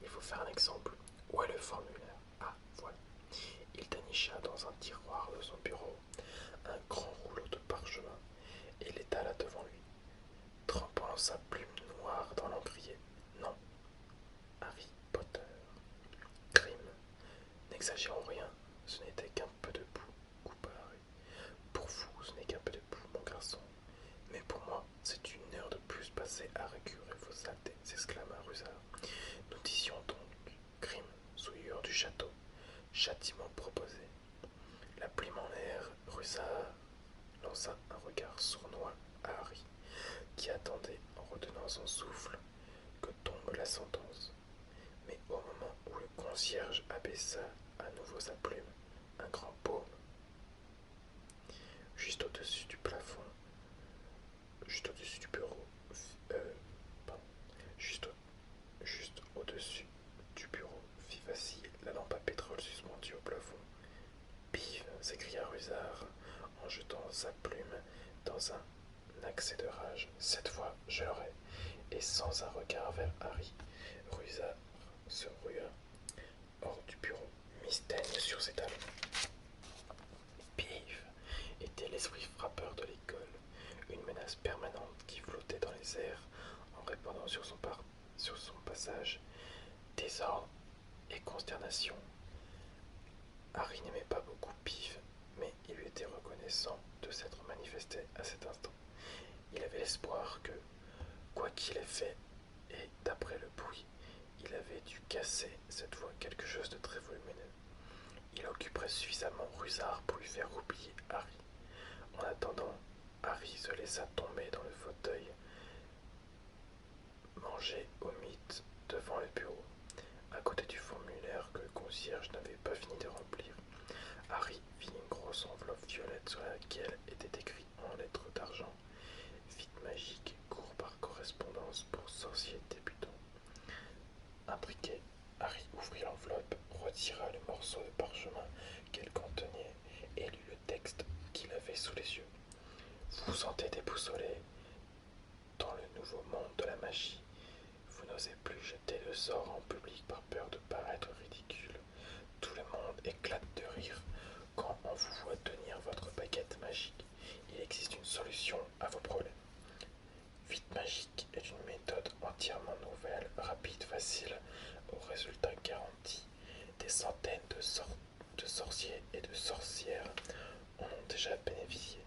[SPEAKER 1] Il faut faire un exemple. Où est le formulaire? Ah, voilà. Il dénicha dans un tiroir de son bureau un grand rouleau de parchemin et l'étala devant lui, trempant sa plume noire dans l'encrier. Non, Harry Potter. Crime. N'exagérons rien, ce n'était qu'un peu de boue, coupa Harry. Pour vous, ce n'est qu'un peu de boue, mon garçon. Mais pour moi, c'est une heure de plus passée à récurer vos saletés, s'exclama Rusard. Nous disions donc crime, souillure du château, châtiment proposé. La plume en l'air, Rusard lança un regard sournois à Harry, qui attendait en retenant son souffle que tombe la sentence. Mais au moment où le concierge abaissa à nouveau sa plume, un grand paume, juste au-dessus du plafond, juste au-dessus du bureau, pardon, juste au-dessus du bureau, fit vaciller la lampe à pétrole suspendue au plafond. Pive, s'écria Rusard en jetant sa plume dans un accès de rage. Cette fois, je l'aurai. Et sans un regard vers Harry, Rusard se rua hors du bureau, mystaigne sur ses talons. Pive était l'esprit frappeur de l'école, une menace permanente qui flottait dans les airs en répandant sur son passage désordre et consternation. Harry n'aimait pas beaucoup Pive, mais il lui était reconnaissant de s'être manifesté à cet instant. Il avait l'espoir que, quoi qu'il ait fait, et d'après le bruit, il avait dû casser cette fois quelque chose de très volumineux. Il occuperait suffisamment Rusard pour lui faire oublier Harry. En attendant, Harry se laissa tomber dans le fauteuil, mangé au mythe devant le bureau, à côté du formulaire que le concierge n'avait pas fini de remplir. Harry vit une grosse enveloppe violette sur laquelle était écrit en lettres d'argent: Vite magique, cours par correspondance pour sorciers débutants. Intrigué, Harry ouvrit l'enveloppe, retira le morceau de parchemin qu'elle contenait et lut le texte qu'il avait sous les yeux. Vous vous sentez déboussolé dans le nouveau monde de la magie. Vous n'osez plus jeter le sort en public par peur de paraître ridicule. Tout le monde éclate de rire quand on vous voit tenir votre baguette magique. Il existe une solution à vos problèmes. Vite magique est une méthode entièrement nouvelle, rapide, facile, aux résultats garantis. Des centaines de sorciers et de sorcières en ont déjà bénéficié.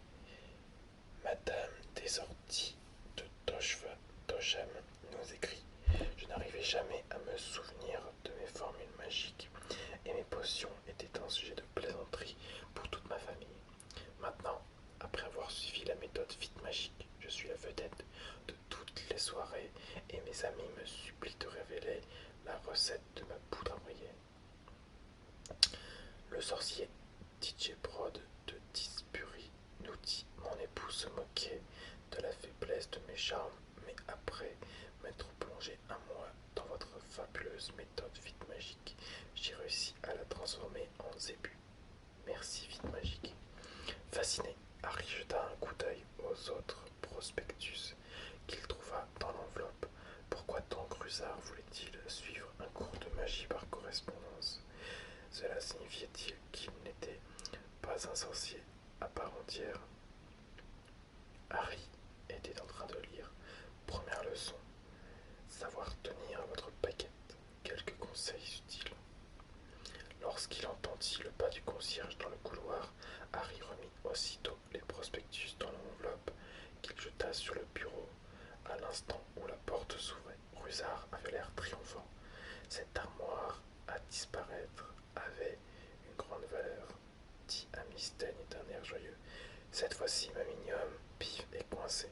[SPEAKER 1] Madame Desorties de Tosham nous écrit: Je n'arrivais jamais à me souvenir de mes formules magiques, et mes potions étaient un sujet de plaisanterie pour toute ma famille. Maintenant, après avoir suivi la méthode Vite Magique, je suis la vedette de toutes les soirées et mes amis me supplient de révéler la recette de ma poudre à briller. Le sorcier DJ Brod de Tisbury nous dit: Mon époux se moquait de la faiblesse de mes charmes, mais après m'être plongé un mois dans votre fabuleuse méthode Vite Magique, j'ai réussi à la transformer en zébu. Merci Vite Magique. Fasciné, Harry Harry jeta un coup d'œil aux autres prospectus qu'il trouva dans l'enveloppe. Pourquoi donc Rusard voulait-il suivre un cours de magie par correspondance? Cela signifiait-il qu'il n'était pas un sorcier à part entière? Harry était en train de lire. Première leçon. Savoir tenir votre paquette. Quelques conseils utiles. Lorsqu'il entendit le pas du concierge dans le couloir, Harry remit aussitôt les prospectus dans l'enveloppe qu'il jeta sur le bureau. À l'instant où la porte s'ouvrait, Rusard avait l'air triomphant. Cette armoire à disparaître avait une grande valeur, dit à Miss Teigne d'un air joyeux. Cette fois-ci, ma mignonne, Pive est coincé.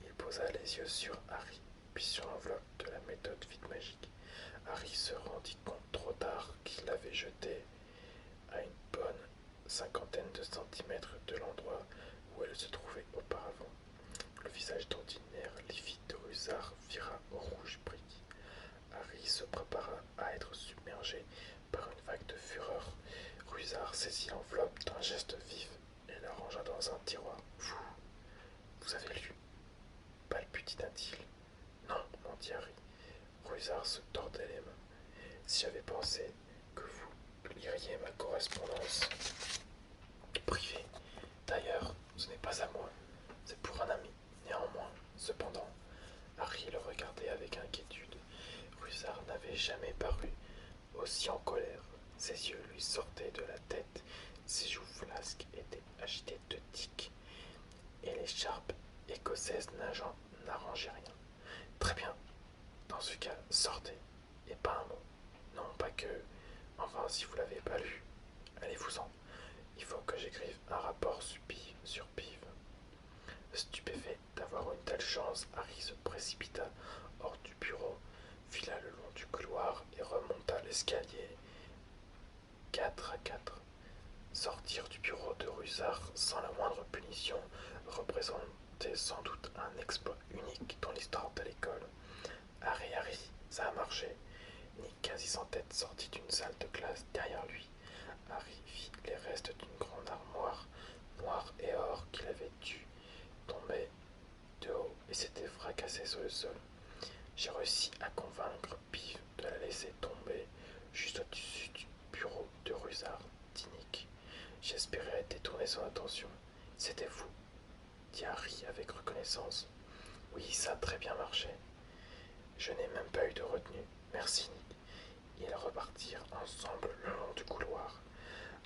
[SPEAKER 1] Il posa les yeux sur Harry, puis sur l'enveloppe de la méthode vide magique. Harry se rendit compte trop tard qu'il l'avait jetée à une bonne cinquantaine de centimètres de l'endroit où elle se trouvait auparavant. Le visage d'ordinaire livide de Rusard vira au rouge brique. Harry se prépara à être submergé par une vague de fureur. Rusard saisit l'enveloppe d'un geste vif et la rangea dans un tiroir. Vous avez lu? Balbutia-t-il. Non, mentit Harry. Rusard se tordait les mains. Si j'avais pensé que vous liriez ma correspondance privée. D'ailleurs, ce n'est pas à moi, c'est pour un ami. Néanmoins, cependant, Harry le regardait avec inquiétude. Rusard n'avait jamais paru aussi en colère. Ses yeux lui sortaient de la tête, ses joues flasques étaient agitées de tic, et l'écharpe écossaise n'arrangeait rien. Très bien, dans ce cas, sortez, et pas un mot. Non, pas que. Enfin, si vous l'avez pas lu, allez-vous-en. Il faut que j'écrive un rapport sur Pive. Stupéfait d'avoir une telle chance, Harry se précipita hors du bureau, fila le long du couloir et remonta l'escalier 4 à 4. Sortir du bureau de Rusard sans la moindre punition représentait sans doute un exploit unique dans l'histoire de l'école. Harry, ça a marché. Nick, quasi sans tête, sortit d'une salle de classe derrière lui. Harry vit les restes d'une grande armoire noire et or qu'il avait dû tomber de haut et s'était fracassé sur le sol. J'ai réussi à convaincre Pive de la laisser tomber juste au-dessus du bureau de Rusard, dit Nick. J'espérais détourner son attention. C'était vous, dit Harry avec reconnaissance. Oui, ça a très bien marché. Je n'ai même pas eu de retenue. Merci, Nick. Ils repartirent ensemble le long du couloir.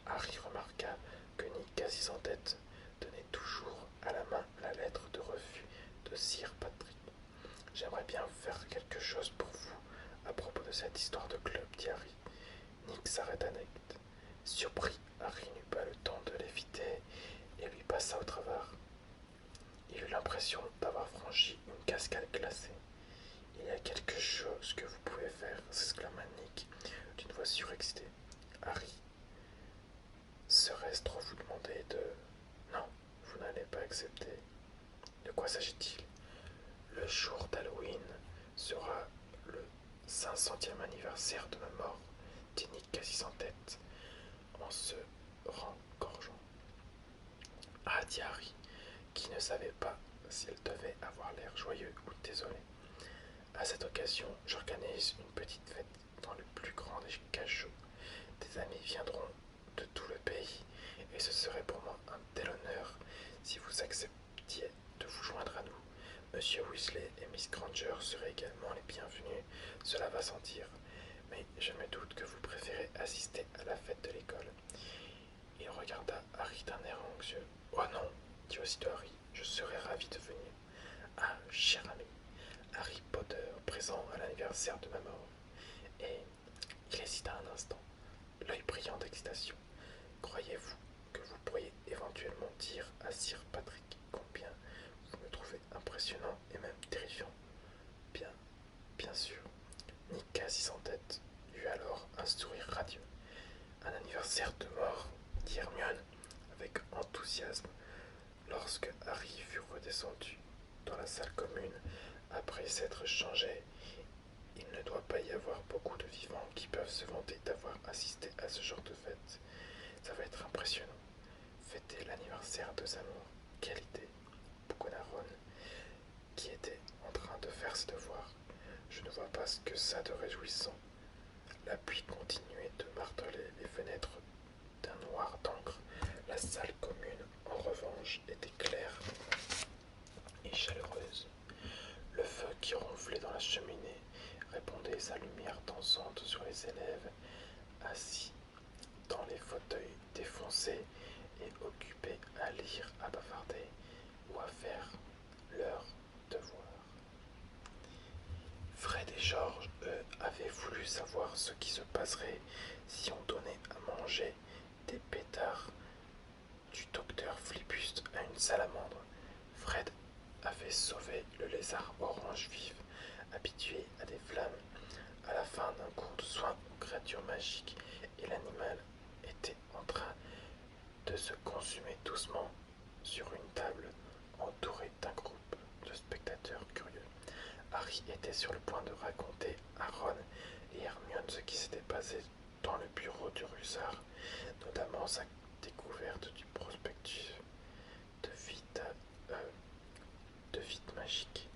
[SPEAKER 1] Harry remarqua que Nick, quasi sans tête, tenait toujours à la main la lettre de refus de Sir Patrick. J'aimerais bien faire quelque chose pour vous à propos de cette histoire de club, dit Harry. Nick s'arrêta net. Surpris, Harry n'eut pas le temps de l'éviter et lui passa au travers. Il eut l'impression d'avoir franchi une cascade glacée. Il y a quelque chose que vous pouvez faire, s'exclama Nick d'une voix surexcitée. Harry, serait-ce trop vous demander de... Non, vous n'allez pas accepter. De quoi s'agit-il? Le jour d'Halloween sera le 500e anniversaire de ma mort, dit Nick quasi sans tête, en se rengorgeant. Ah, dit Harry, qui ne savait pas s'il devait avoir l'air joyeux ou désolé. À cette occasion, j'organise une petite fête dans le plus grand des cachots. Des amis viendront de tout le pays et ce serait pour moi un tel honneur si vous acceptiez de vous joindre à nous. Monsieur Weasley et Miss Granger seraient également les bienvenus, cela va sans dire, mais je me doute que vous préférez assister à la fête de l'école. Il regarda Harry d'un air anxieux. Oh non, dit aussitôt Harry, je serais ravi de venir. Ah, cher ami, Harry Potter, présent à l'anniversaire de ma mort. Et il hésita un instant, l'œil brillant d'excitation. Croyez-vous que vous pourriez éventuellement dire à Sir Patrick combien vous me trouvez impressionnant et même terrifiant? Bien sûr. Nick, quasi sans tête, eut alors un sourire radieux. Un anniversaire de mort, dit Hermione avec enthousiasme, lorsque Harry fut redescendu dans la salle commune après s'être changé. Il ne doit pas y avoir beaucoup de vivants qui peuvent se vanter d'avoir assisté à ce genre de fête. Ça va être impressionnant. Fêter l'anniversaire de sa mort. qualité, bougonna Ron, qui était en train de faire ses devoirs. Je ne vois pas ce que ça de réjouissant. La pluie continuait de marteler les fenêtres d'un noir d'encre. La salle commune, en revanche, était claire et chaleureuse. Le feu qui ronflait dans la cheminée répandait sa lumière dansante sur les élèves assis dans les fauteuils défoncés et occupés à lire, à bavarder ou à faire leurs devoirs. Fred et George, eux, avaient voulu savoir ce qui se passerait si on donnait à manger des pétards du docteur Flibuste à une salamandre. Fred avait sauvé le lézard orange vif, habitué à des flammes, à la fin d'un cours de soins aux créatures magiques, et l'animal était en train de se consumer doucement sur une table entourée d'un groupe de spectateurs curieux. Harry était sur le point de raconter à Ron et Hermione ce qui s'était passé dans le bureau du Russard, notamment sa découverte du prospectus de vite magique,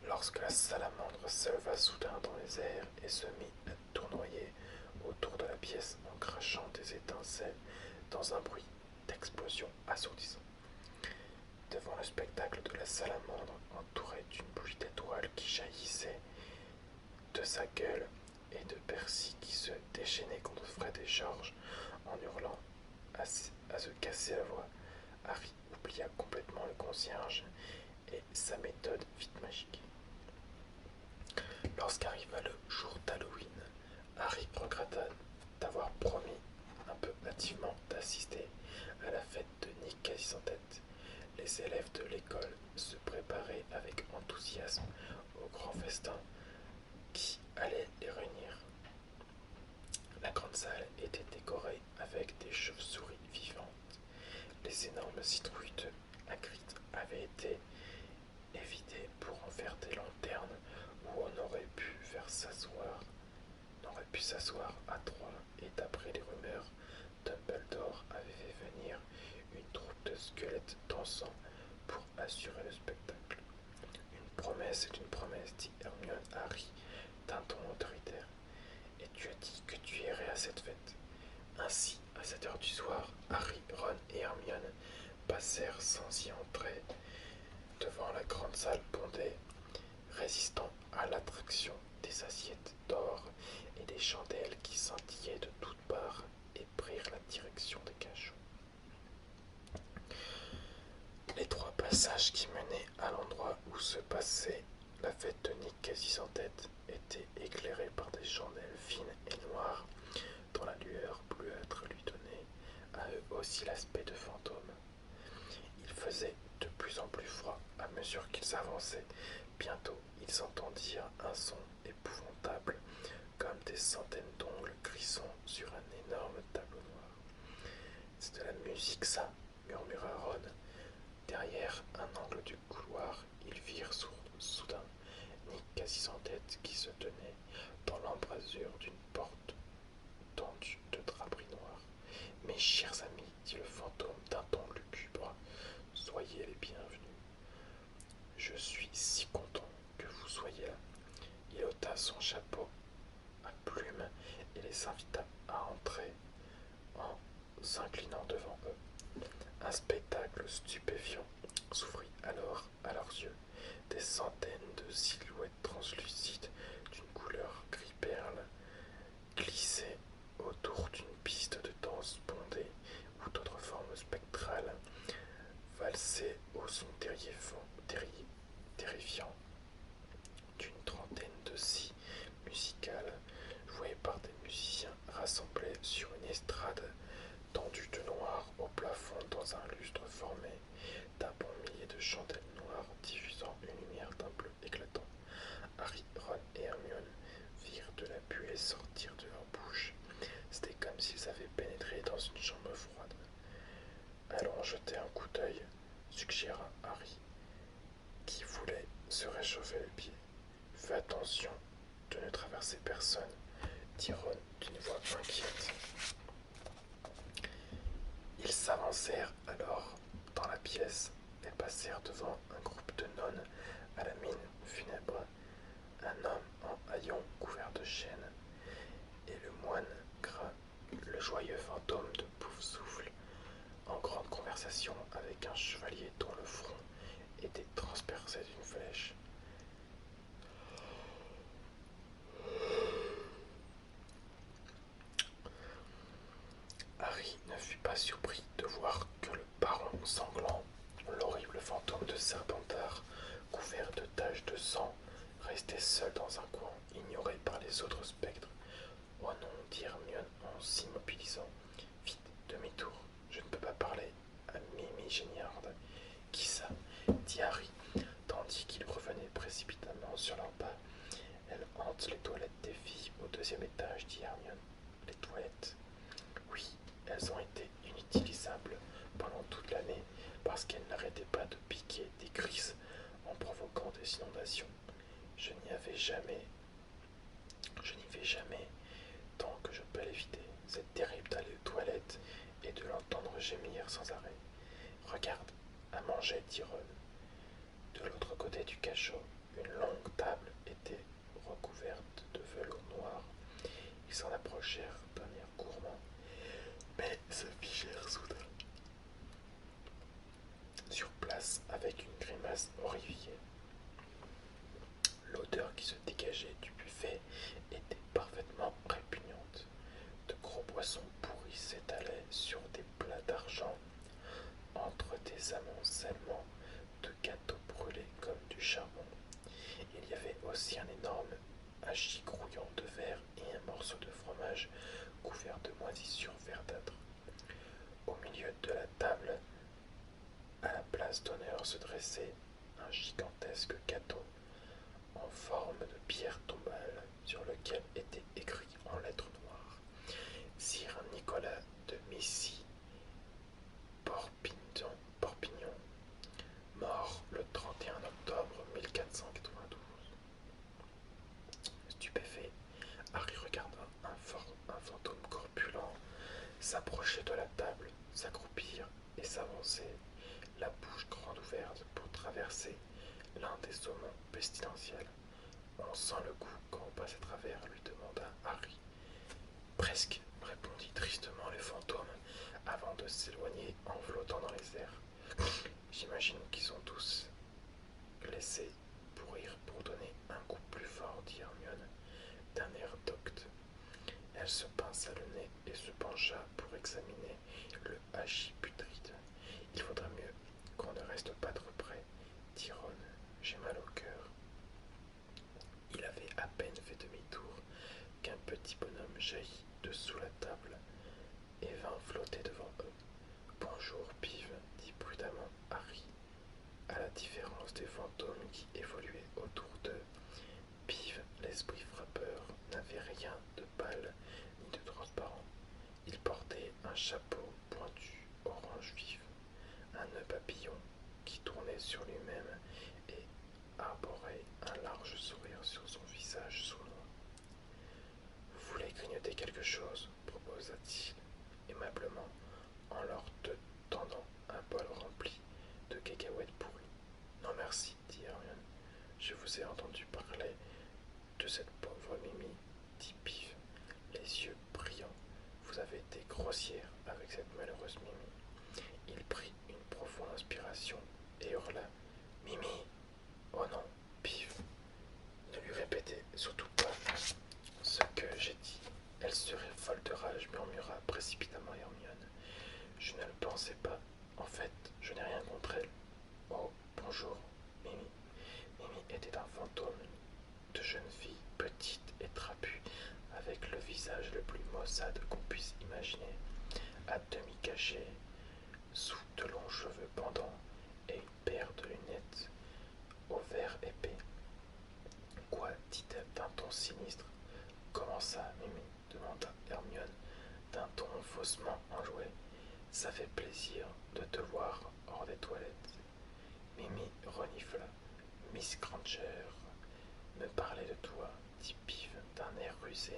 [SPEAKER 1] lorsque la salamandre s'éleva soudain dans les airs et se mit à tournoyer autour de la pièce en crachant des étincelles dans un bruit d'explosion assourdissant. Devant le spectacle de la salamandre, entourée d'une pluie d'étoiles qui jaillissaient de sa gueule et de Percy qui se déchaînait contre Fred et George en hurlant à se casser la voix, Harry oublia complètement le concierge et sa méthode vite magique. Lorsqu'arriva le jour d'Halloween, Harry regretta d'avoir promis un peu hâtivement d'assister à la fête de Nick Quasi-sans-Tête. Les élèves de l'école se préparaient avec enthousiasme au grand festin qui allait les réunir. La grande salle était décorée avec des chauves-souris vivantes. Les énormes citrouilles de Hagrid avaient été évidées pour en faire des lanternes où on aurait pu s'asseoir à trois, et d'après les rumeurs, Dumbledore avait fait venir une troupe de squelettes dansant pour assurer le spectacle. Une promesse est une promesse, dit Hermione à Harry d'un ton autoritaire. Et tu as dit que tu irais à cette fête. Ainsi, à 7 heures du soir, Harry, Ron et Hermione passèrent sans y entrer devant la grande salle bondée, résistant à l'attraction des assiettes d'or et des chandelles qui scintillaient de toutes parts, et prirent la direction des cachots. Les trois passages qui menaient à l'endroit où se passait la fête de Nick Quasi-sans-Tête étaient éclairés par des chandelles fines et noires dont la lueur bleuâtre lui donnait à eux aussi l'aspect de fantômes. Il faisait de plus en plus froid à mesure qu'ils avançaient. Bientôt, ils entendirent un son épouvantable, comme des centaines d'ongles grissant sur un énorme tableau noir. « C'est de la musique, ça !» murmura Ron. Derrière un angle du couloir, ils virent soudain Nick Quasi-sans-Tête qui se tenait dans l'embrasure d'une porte tendue de draperie noire. « Mes chers amis, dit le fantôme d'un ton lugubre, soyez les bienvenus. Je suis si content que vous soyez là. » Il ôta son chapeau à plumes et les invita à entrer en s'inclinant devant eux. Un spectacle stupéfiant s'ouvrit alors à leurs yeux. Des centaines de silhouettes translucides d'une couleur gris-perle glissaient autour d'une piste de danse bondée où d'autres formes spectrales valsaient au son terrifiant d'une trentaine de scies musicales jouées par des musiciens rassemblés sur une estrade tendue de noir au plafond dans un lustre formé d'un bon millier de chandelles noires diffusant une lumière d'un bleu éclatant. Harry, Ron et Hermione virent de la buée sortir de leur bouche. C'était comme s'ils avaient pénétré dans une chambre froide. « Allons jeter un coup d'œil, » suggéra Harry, qui voulait se réchauffer les pieds. « Fais attention de ne traverser personne, » dit Ron d'une voix inquiète. Ils s'avancèrent alors Dans la pièce, elles passèrent devant un groupe de nonnes à la mine funèbre, un homme en haillons couvert de chêne, et le moine gras, le joyeux fantôme de Poufsouffle, en grande conversation avec un chevalier dont le front était transpercé d'une flèche. Harry ne fut pas surpris de voir que le baron sanglant, l'horrible fantôme de Serpentard, couvert de taches de sang, restait seul dans un coin, ignoré par les autres spectres. Oh non, dit Hermione en s'immobilisant. Vite, demi-tour, je ne peux pas parler à Mimi Géniarde. Qui ça? Dit Harry, tandis qu'il revenait précipitamment sur leurs pas. Elle hante les toilettes des filles au deuxième étage, dit Hermione. Les toilettes? Oui, elles ont été inutilisables pendant toute l'année parce qu'elles n'arrêtaient pas de piquer des crises en provoquant des inondations. Je n'y vais jamais tant que je peux l'éviter. C'est terrible d'aller aux toilettes et de l'entendre gémir sans arrêt. Regarde, à manger, dit Ron. De l'autre côté du cachot, une longue table était recouverte de velours noir. Ils s'en approchèrent d'un air gourmand, mais se figèrent soudain sur place avec une grimace horrifiée. L'odeur qui se dégageait du buffet était parfaitement répugnante. De gros poissons pourris s'étalaient sur des plats d'argent entre des amoncellements de gâteaux brûlés comme du charbon. Il y avait aussi un énorme hachis grouillant de verre et un morceau de fromage couvert de moisissures verdâtres. Au milieu de la table, à la place d'honneur, se dressait un gigantesque gâteau en forme de pierre tombale sur lequel était écrit en lettres noires: Sir Nicolas de Missy Porpignon, mort le 31 octobre 1492. Stupéfait, Harry regarda un fantôme corpulent s'approcher de la table, s'accroupir et s'avancer, la bouche grande ouverte pour traverser l'un des saumons pestilentiels. On sent le goût quand on passe à travers, lui demanda Harry. Presque, répondit tristement le fantôme avant de s'éloigner en flottant dans les airs. J'imagine qu'ils sont tous laissés pourrir pour donner un goût plus fort, dit Hermione d'un air docte. Elle se pinça le nez et se pencha pour examiner le hachis putride. Il faudrait mieux qu'on ne reste pas trop près, dit Ron. J'ai mal au cœur. Il avait à peine fait demi-tour qu'un petit bonhomme jaillit de sous la table et vint flotter devant eux. Bonjour, Pive, dit prudemment Harry. À la différence des fantômes qui évoluaient autour d'eux, Pive, l'esprit frappeur, n'avait rien de pâle ni de transparent. Il portait un chapeau pointu orange vif, un nœud papillon qui tournait sur lui-même et arborait un large sourire sur son visage sournois. Vous voulez grignoter quelque chose, proposa-t-il aimablement en leur tendant un bol rempli de cacahuètes pourries. Non merci, dit Hermione. Je vous ai entendu parler de cette pauvre Mimi, dit Pive, les yeux brillants. Vous avez été grossière avec cette malheureuse Mimi. Il prit une profonde inspiration et hurla. Mimi! Oh non, Pive! Ne lui répétez surtout pas ce que j'ai dit. Elle serait folle de rage, murmura précipitamment Hermione. Je ne le pensais pas. En fait, je n'ai rien contre elle. Oh, bonjour, Mimi. Mimi était un fantôme de jeune fille, petite et trapue, avec le visage le plus maussade qu'on puisse imaginer, à demi caché, sous de longs cheveux pendants et une paire de lunettes au vert épais. Quoi, dit-elle d'un ton sinistre. Comment ça, Mimi? Demanda Hermione d'un ton faussement enjoué. Ça fait plaisir de te voir hors des toilettes. Mimi renifla. Miss Granger me parlait de toi, dit Pive d'un air rusé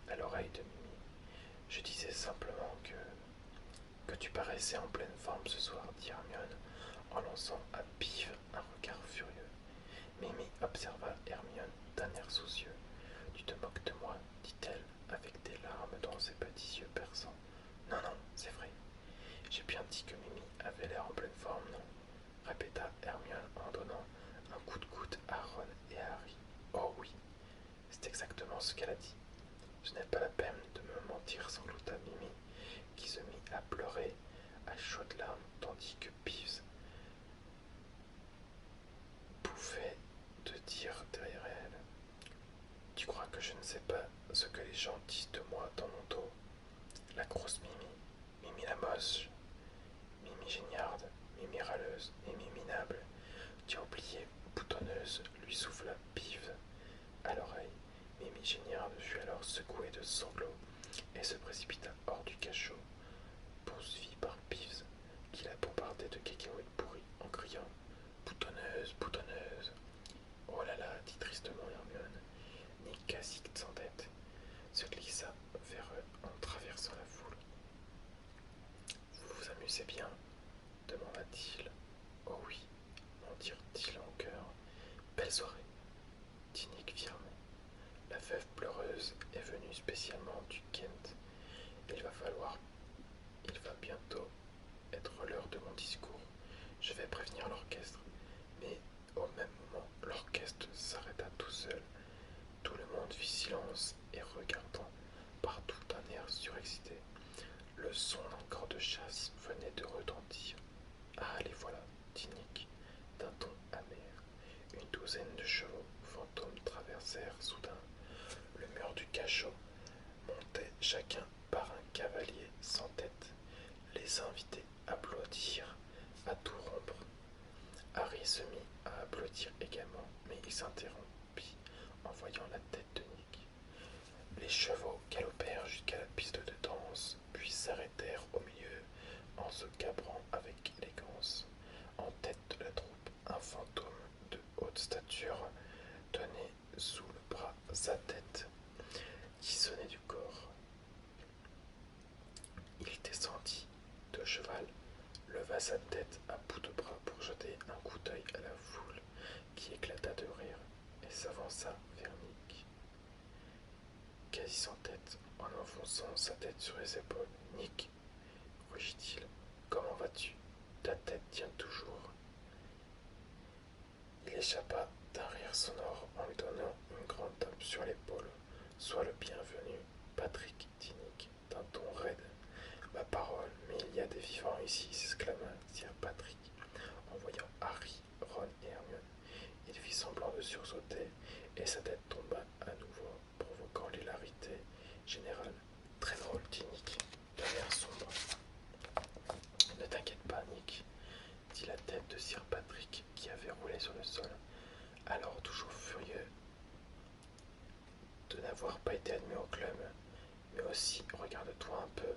[SPEAKER 1] à l'oreille de Mimi. Je disais simplement que... Que tu paraissais en pleine forme ce soir, dit Hermione en lançant à Pive un regard furieux. Mimi observa Hermione d'un air soucieux. Tu te moques de moi, dit-elle avec des larmes dans ses petits yeux perçants. Non, non, c'est vrai. J'ai bien dit que Mimi avait l'air en pleine forme, non? Répéta Hermione en donnant un coup de coude à Ron et à Harry. Oh oui, c'est exactement ce qu'elle a dit. Ce n'est pas la peine de me mentir, sanglota Mimi, qui se mit à pleurer à chaudes larmes, tandis que Peeves pouvait de dire derrière elle. Tu crois que je ne sais pas ce que les gens disent de moi dans mon dos? La grosse Mimi, Mimi la moche, Mimi géniarde, Mimi râleuse, Mimi minable. Tu as oublié, boutonneuse, lui souffla Pive à l'oreille. Mimi géniarde fut alors secouée de sanglots et se précipita hors du cachot, poursuivi par Pives, qui la bombardait de cacahuètes pourries en criant boutonneuse, boutonneuse. Oh là là, dit tristement Hermione. Nick Cassick sans tête se glissa vers eux en traversant la foule. Vous vous amusez bien? Demanda-t-il. Oh oui, mentirent-ils en chœur. Belle soirée, dit Nick firme. La veuve pleureuse est venue spécialement du Kent. Il va bientôt être l'heure de mon discours. Je vais prévenir l'orchestre. Mais au même moment, l'orchestre s'arrêta tout seul. Tout le monde fit silence et regardant partout d'un air surexcité. Le son d'un corps de chasse venait de retentir. Ah, les voilà, dit Nick, d'un ton amer. Une douzaine de chevaux fantômes traversèrent soudain le mur du cachot, montés chacun par un cavalier sans tête. Les invités applaudirent à tout rompre. Harry se mit à applaudir également, mais il s'interrompit en voyant la tête de Nick. Les chevaux galopèrent jusqu'à la piste de danse, puis s'arrêtèrent au milieu en se cabrant avec élégance. En tête de la troupe, un fantôme de haute stature tenait sous le bras sa tête, qui sonnait du corps. Il descendit de cheval, leva sa tête à bout de bras pour jeter un coup d'œil à la foule qui éclata de rire et s'avança vers Nick. Quasi sans tête, en enfonçant sa tête sur les épaules. Nick, rugit-il, comment vas-tu? Ta tête tient toujours. Il échappa d'un rire sonore en lui donnant une grande tape sur l'épaule. Sois le bienvenu, Patrick, dit Nick, d'un ton raide. Ma parole, mais il y a des vivants ici, s'exclama Sir Patrick, en voyant Harry, Ron et Hermione. Il fit semblant de sursauter, et sa tête tomba à nouveau, provoquant l'hilarité générale. Très drôle, dit Nick, d'un air sombre. Ne t'inquiète pas, Nick, dit la tête de Sir Patrick, qui avait roulé sur le sol, alors toujours furieux de n'avoir pas été admis au club. Mais aussi, regarde-toi un peu.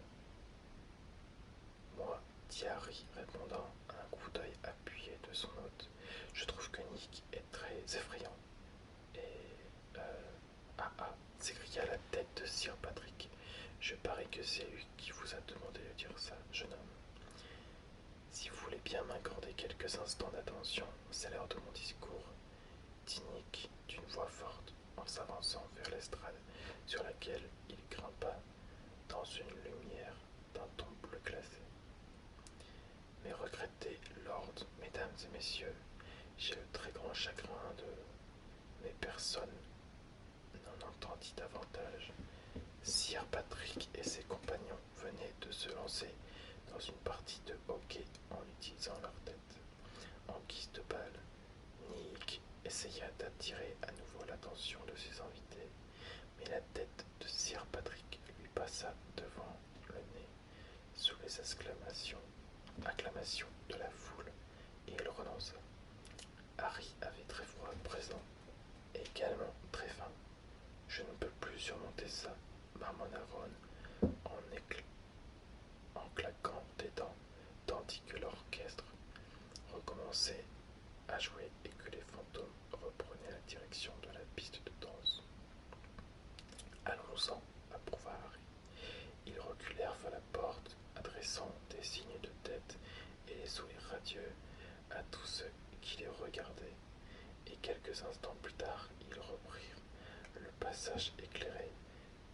[SPEAKER 1] Moi, dit Harry, répondant à un coup d'œil appuyé de son hôte, je trouve que Nick est très effrayant. Et s'écria la tête de Sir Patrick. Je parie que c'est lui qui vous a demandé de dire ça, jeune homme. Si vous voulez bien m'accorder quelques instants d'attention, c'est l'heure de mon discours, dit Nick d'une voix forte en s'avançant vers l'estrade sur laquelle il grimpa dans une lumière d'un ton bleu glacé. Mais regrettez, lord, mesdames et messieurs, j'ai le très grand chagrin de... Mais personne n'en entendit davantage. Sir Patrick et ses compagnons venaient de se lancer dans une partie de hockey en utilisant leur tête. En guise de balle, Nick essaya d'attirer à nouveau l'attention de ses invités, mais la tête de Sir Patrick lui passa devant le nez sous les acclamations de la foule, et il renonça. Harry avait très froid à présent, et également très faim. Je ne peux plus surmonter ça, marmonna Ron en claquant des dents, tandis que l'orchestre recommençait à jouer et que les fantômes reprenaient la direction de la piste de danse. Allons-en, approuva Harry. Ils reculèrent vers la porte, adressant des signes de tête et les sourires radieux à tous ceux qui les regardaient, et quelques instants plus tard, ils reprirent le passage éclairé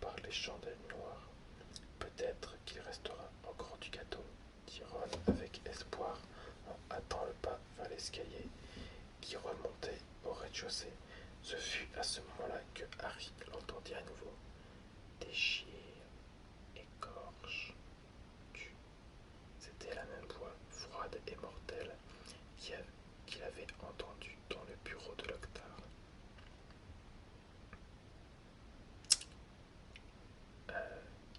[SPEAKER 1] par les chandelles noires. Peut-être qu'il restera encore du gâteau, dit Ron avec espoir en hâtant le pas vers l'escalier qui remontait au rez-de-chaussée. Ce fut à ce moment-là que Harry l'entendit à nouveau. Déchire, écorche, tue. C'était la même voix froide et mortelle qu'il avait entendue dans le bureau de l'Octare.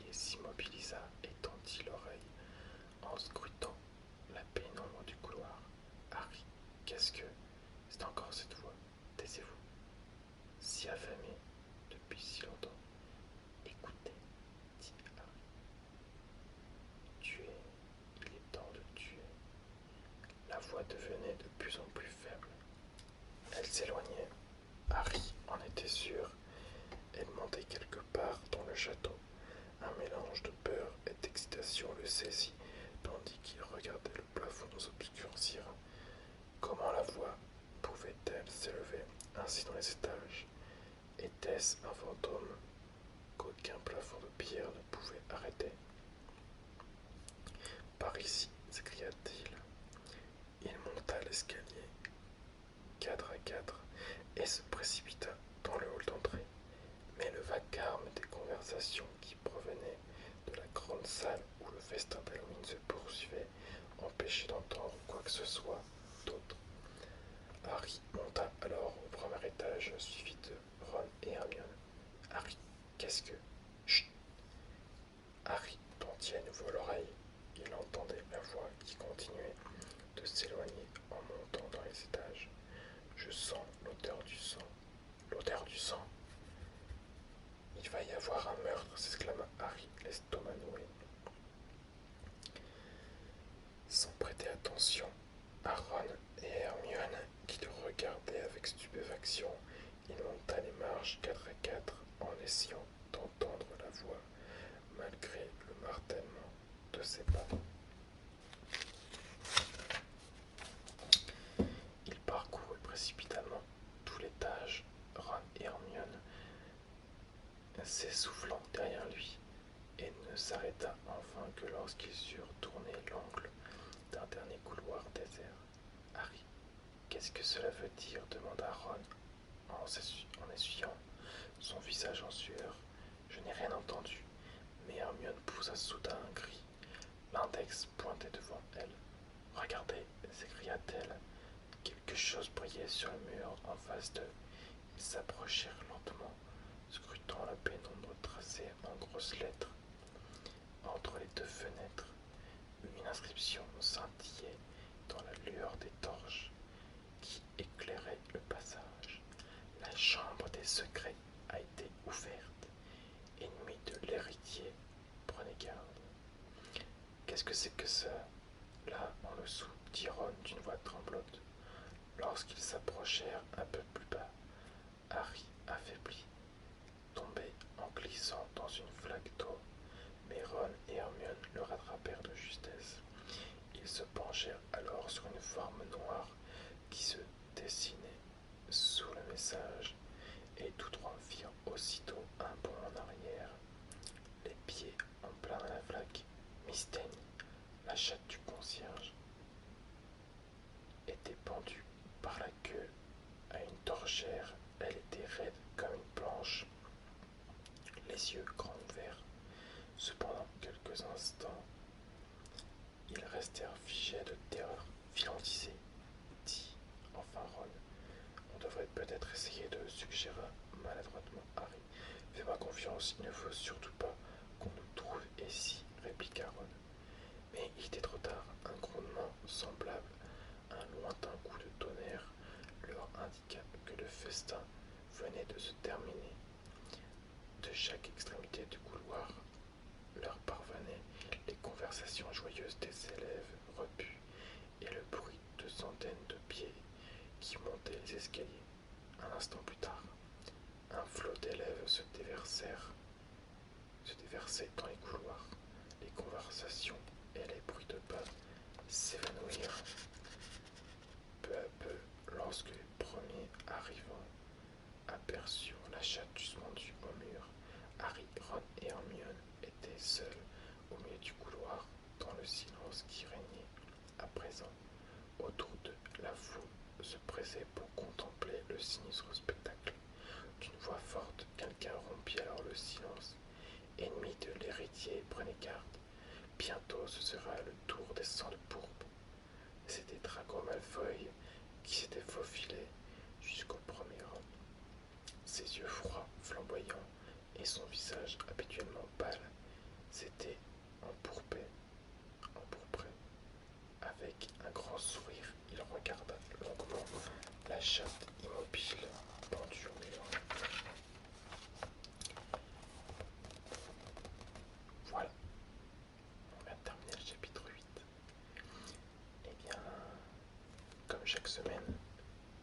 [SPEAKER 1] Il s'immobilisa et tendit l'oreille en scrutant la pénombre du couloir. Harry, qu'est-ce que... C'est encore cette voix. Taisez-vous. Si affamé depuis si longtemps. Écoutez, dit Harry. Tuez. Il est temps de tuer. La voix devenait de plus en plus faible. Elle s'éloignait. Harry en était sûr. Elle montait quelque part dans le château. Un mélange de peur et d'excitation le saisit, tandis qu'il regardait le plafond s'obscurcir. Comment la voix pouvait-elle s'élever ainsi dans les étages? Était-ce un fantôme qu'aucun plafond de pierre ne pouvait arrêter? Par ici, s'écria-t-il. Il monta l'escalier, 4 à 4, et se précipita dans le hall d'entrée. Mais le vacarme des conversations qui provenaient de la grande salle où le festin d'Halloween se poursuivait empêchait d'entendre quoi que ce soit d'autre. Harry monta alors au premier étage, suivi de Ron et Hermione. Harry, qu'est-ce que... Chut. Harry tendit à nouveau l'oreille. Il entendait la voix qui continuait de s'éloigner en montant dans les étages. Je sens l'odeur du sang. L'odeur du sang. Il va y avoir un meurtre, s'exclama Harry, l'estomac noué. Sans prêter attention à Ron et Hermione, qui le regardaient avec stupéfaction, il monta les marches 4 à 4 en essayant d'entendre la voix, malgré le martèlement de ses pas. Il parcourut précipitamment tout l'étage, Ron et Hermione s'essoufflant derrière lui, et ne s'arrêta enfin que lorsqu'ils eurent tourné l'angle d'un dernier couloir désert. Harry, qu'est-ce que cela veut dire? Demanda Ron en essuyant son visage en sueur. Je n'ai rien entendu, mais Hermione poussa soudain un cri. L'index pointait devant elle. Regardez, s'écria-t-elle. Quelque chose brillait sur le mur en face d'eux. Ils s'approchèrent lentement, scrutant la pénombre tracée en grosses lettres. Entre les deux fenêtres, une inscription scintillait dans la lueur des torches qui éclairaient le passage. La chambre des secrets a été ouverte. Ennemi de l'héritier, prenez garde. Qu'est-ce que c'est que ça, là en dessous? Dit Ron d'une voix tremblante. Lorsqu'ils s'approchèrent un peu plus bas, Harry, affaibli, tombait en glissant dans une flaque d'eau, mais Ron et Hermione le rattrapèrent de justesse. Ils se penchèrent alors sur une forme noire qui se dessinait sous le message, et tous trois firent aussitôt un bond en arrière, les pieds en plein dans la flaque. Miss Tenney, la chatte du concierge, était pendue par la queue à une torchère. Elle était raide comme une planche, les yeux grands ouverts. Cependant, quelques instants, ils restèrent figés de terreur. Filantisé, dit enfin Ron. On devrait peut-être essayer de, suggéra maladroitement Harry. Fais-moi confiance, il ne faut surtout pas qu'on nous trouve ici, répliqua Ron. Mais il était trop tard. Un grondement semblable à un lointain coup de tonnerre leur indiqua que le festin venait de se terminer. De chaque extrémité du couloir leur parvenaient les conversations joyeuses des élèves repus et le bruit de centaines de pieds qui montaient les escaliers. Un instant plus tard, un flot d'élèves se déversait dans les couloirs. Les conversations et les bruits de pas s'évanouir. Peu à peu, lorsque les premiers arrivants aperçurent la chatte suspendue au mur, Harry, Ron et Hermione étaient seuls au milieu du couloir dans le silence qui régnait à présent. Autour d'eux, la foule se pressait pour contempler le sinistre spectacle. D'une voix forte, quelqu'un rompit alors le silence. Ennemi de l'héritier, prenez garde. Bientôt ce sera le tour des sangs de pourpre. C'était Draco Malfoy qui s'était faufilé jusqu'au premier rang. Ses yeux froids, flamboyants, et son visage habituellement pâle s'étaient empourprés. Avec un grand sourire, il regarda longuement la chatte immobile pendue au mur. Voilà, on a terminé le chapitre 8. Eh bien, comme chaque semaine,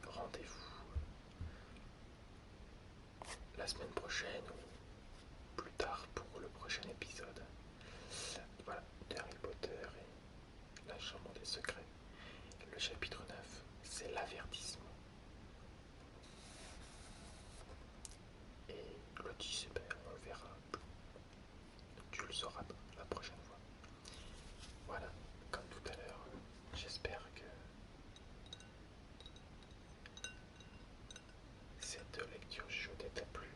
[SPEAKER 1] rendez-vous la semaine prochaine ou plus tard pour le prochain épisode. Voilà, de Harry Potter et la Chambre des Secrets. Le chapitre 9, c'est l'avertissement. Et le 10, ben, on le verra. Tu le sauras la prochaine fois. Voilà, comme tout à l'heure, j'espère que cette lecture chuchote t'a plu.